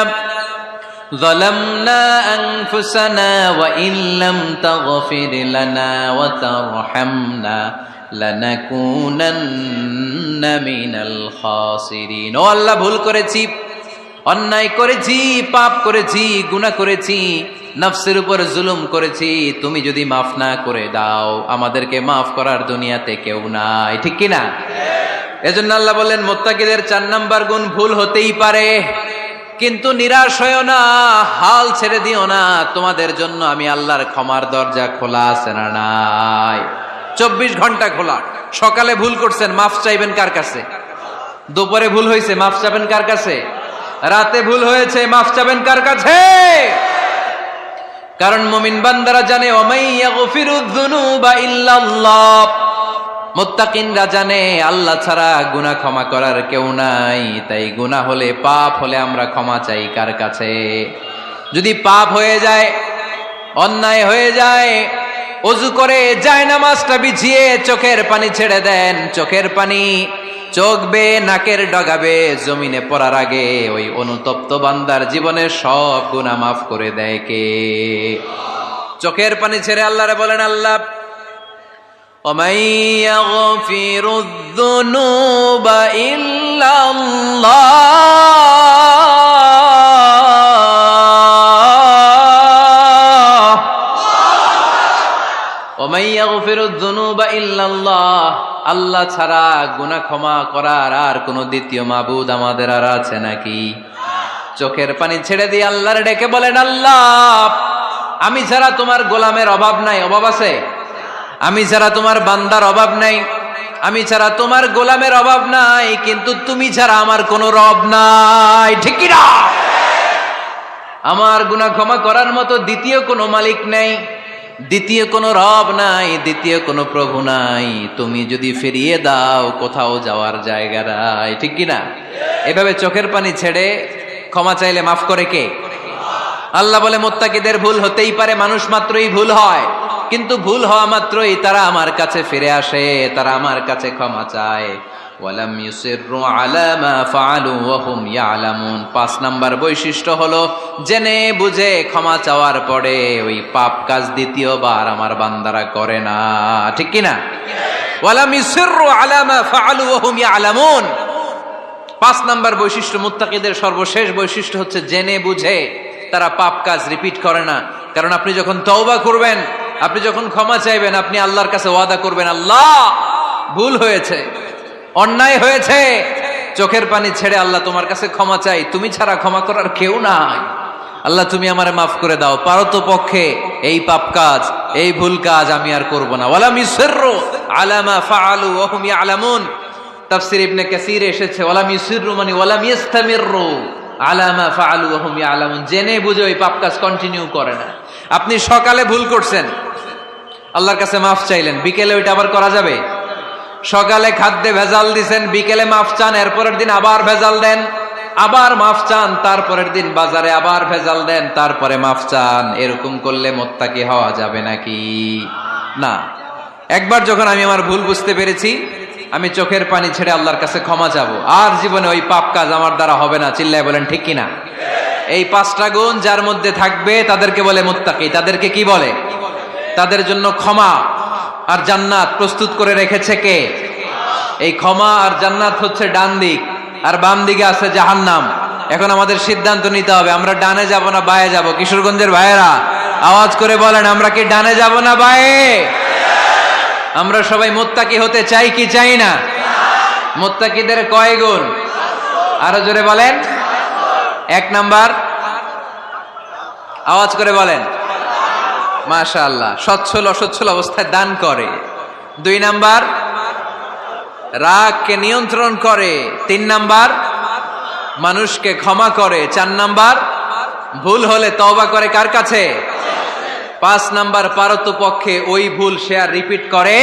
যালামনা আনফুসানা ওয়া ইল্লাম তাগফির লানা ওয়া তারহামনা লানাকুনান্না মিনাল খাসিরিন। ও আল্লাহ, ভুল করেছি, অন্যায় করেছি, পাপ করেছি, গুনাহ করেছি, নফসের উপর জুলুম করেছি। তুমি যদি মাফ না করে দাও, আমাদেরকে মাফ করার দুনিয়াতে কেউ নাই, ঠিক কিনা? এজন্য আল্লাহ বললেন, মুত্তাকিদের 4 নাম্বার গুণ, ভুল হতেই পারে কিন্তু নিরাশ হয়ো না, হাল ছেড়ে দিও না। তোমাদের জন্য আমি আল্লাহর ক্ষমার দরজা খোলা আছে না নাই? 24 ঘন্টা খোলা। সকালে ভুল করছেন, মাফ চাইবেন কার কাছে? দুপুরে ভুল হয়েছে, মাফ চাইবেন কার কাছে? রাতে ভুল হয়েছে, মাফ চাইবেন কার কাছে? কারণ মুমিন বান্দারা জানে, ওয়ামাইয়াগফিরুয যুনুবা ইল্লাল্লাহ। মুত্তাকিনরা জানে, আল্লাহ ছাড়া গুনাহ ক্ষমা করার কেউ নাই। তাই গুনাহ হলে, পাপ হলে আমরা ক্ষমা চাই কার কাছে? যদি পাপ হয়ে যায়, অন্যায় হয়ে যায়, ওযু করে জায়নামাজটা বিছিয়ে চোখের পানি ছেড়ে দেন। চোখের পানি চোখ বেয়ে নাকের ডগাবে জমিনে পড়ার আগে ওই অনুতপ্ত বান্দার জীবনের সব গুনাহ মাফ করে দেয় কে? চোখের পানি ছেড়ে আল্লাহরে বলেন, আল্লাহ وَمَن يَغْفِرُ الذُّنُوبَ إِلَّا اللَّهُ وَمَن يَغْفِرُ الذُّنُوبَ إِلَّا اللَّهُ। আল্লাহ ছাড়া গুনাহ ক্ষমা করার আর কোনো দ্বিতীয় মাবুদ আমাদের আর আছে নাকি? চোখের পানি ছেড়ে দিয়ে আল্লাহর ডেকে বলেন, আল্লাহ আমি ছাড়া তোমার গোলামের অভাব নাই। অভাব আছে? আমি ছাড়া তোমার বান্দার অভাব নাই, আমি ছাড়া তোমার গোলামের অভাব নাই, কিন্তু তুমি ছাড়া আমার কোনো রব নাই, ঠিক কি না? আমার গুনাহ ক্ষমা করার মতো দ্বিতীয় কোনো মালিক নাই, দ্বিতীয় কোনো রব নাই, দ্বিতীয় কোনো প্রভু নাই। তুমি যদি ফিরিয়ে দাও, কোথাও যাওয়ার জায়গা নাই, ঠিক কি না? এভাবে চোখের পানি ছেড়ে ক্ষমা চাইলে মাফ করে কে? আল্লাহ বলে, মুত্তাকিদের ভুল হতেই পারে, মানুষ মাত্রই ভুল হয়, কিন্তু ভুল হওয়া মাত্রই তারা আমার কাছে ফিরে আসে, তারা আমার কাছে ক্ষমা চায়। ওয়ালাম ইউসিররু আলা মা ফাআলু ওয়া হুম ইয়ালামুন। 5 নাম্বার বৈশিষ্ট্য হলো, জেনে বুঝে ক্ষমা চাওয়ার পরে ওই পাপ কাজ দ্বিতীয়বার আমার বান্দারা করে না, ঠিক কি না? ওয়ালাম ইউসিররু আলা মা ফাআলু ওয়া হুম ইয়ালামুন। 5 নাম্বার বৈশিষ্ট্য, মুত্তাকিদের সর্বশেষ বৈশিষ্ট্য হচ্ছে জেনে বুঝে তারা পাপ কাজ রিপিট করে না। কারণ আপনি যখন তওবা করবেন, আপনি যখন ক্ষমা চাইবেন, আপনি আল্লাহর কাছে ওয়াদা করবেন, আল্লাহ ভুল হয়েছে, অন্যায় হয়েছে, চোখের পানি ছেড়ে আল্লাহ তোমার কাছে ক্ষমা চাই, তুমি ছাড়া ক্ষমা করার কেউ নাই। আল্লাহ তুমি আমারে মাফ করে দাও, পারো তো পক্ষে এই পাপ কাজ, এই ভুল কাজ আমি আর করব না। ওয়ালাম ইউসিররু আলা মা ফাআলু ওয়া হুম ইয়ালামুন। তাফসীর ইবনে কাসীর এসেছে, ওয়ালাম ইউসিররু মানে ওয়ালাম ইস্তামিররু আলা মা ফাআলু ওয়া হুম ইয়ালামুন। জেনে বুঝে ওই পাপ কাজ কন্টিনিউ করে না। আপনি সকালে ভুল করছেন, আল্লাহর কাছে মাফ চাইলেন, বিকেলে ওইটা আবার করা যাবে? সকালে খাদ্যে ভেজাল দিছেন, বিকেলে মাফ চান, এরপরের দিন আবার ভেজাল দেন, আবার মাফ চান, তারপরের দিন বাজারে আবার ভেজাল দেন, তারপরে মাফ চান। এরকম করলে মুত্তাকি হওয়া যাবে নাকি? না। একবার যখন আমি আমার ভুল বুঝতে পেরেছি, আমি চোখের পানি ছেড়ে আল্লাহর কাছে ক্ষমা চাবো। আর জীবনে ওই পাপ কাজ আমার দ্বারা হবে না। চিল্লায় বলেন ঠিক কিনা? এই 5টা গুণ যার মধ্যে থাকবে তাদেরকে বলে মুত্তাকি। তাদেরকে কি বলে? তাদের জন্য ক্ষমা আর জান্নাত প্রস্তুত করে রেখেছে কে? এই ক্ষমা আর জান্নাত হচ্ছে ডান দিক, আর বাম দিকে আছে জাহান্নাম। এখন আমাদের সিদ্ধান্ত নিতে হবে, আমরা ডানে যাব না বায়ে যাব। কিশোরগঞ্জের ভাইয়েরা আওয়াজ করে বলেন, আমরা কি ডানে যাব না বায়ে? আমরা সবাই মুত্তাকি হতে চাই কি চাই না? মুত্তাকিদের কয় গুণ? আরো জোরে বলেন। 1 নাম্বার, আওয়াজ করে বলেন। মাশাআল্লাহ, সচ্ছল অসচ্ছল অবস্থায় দান করে। 2 নাম্বার, রাগকে নিয়ন্ত্রণ করে। 3 নাম্বার, মানুষকে ক্ষমা করে। 4 নাম্বার, ভুল হলে তওবা করে কার কাছে? 5 নাম্বার, পারতপক্ষে ওই ভুল সে আর রিপিট করে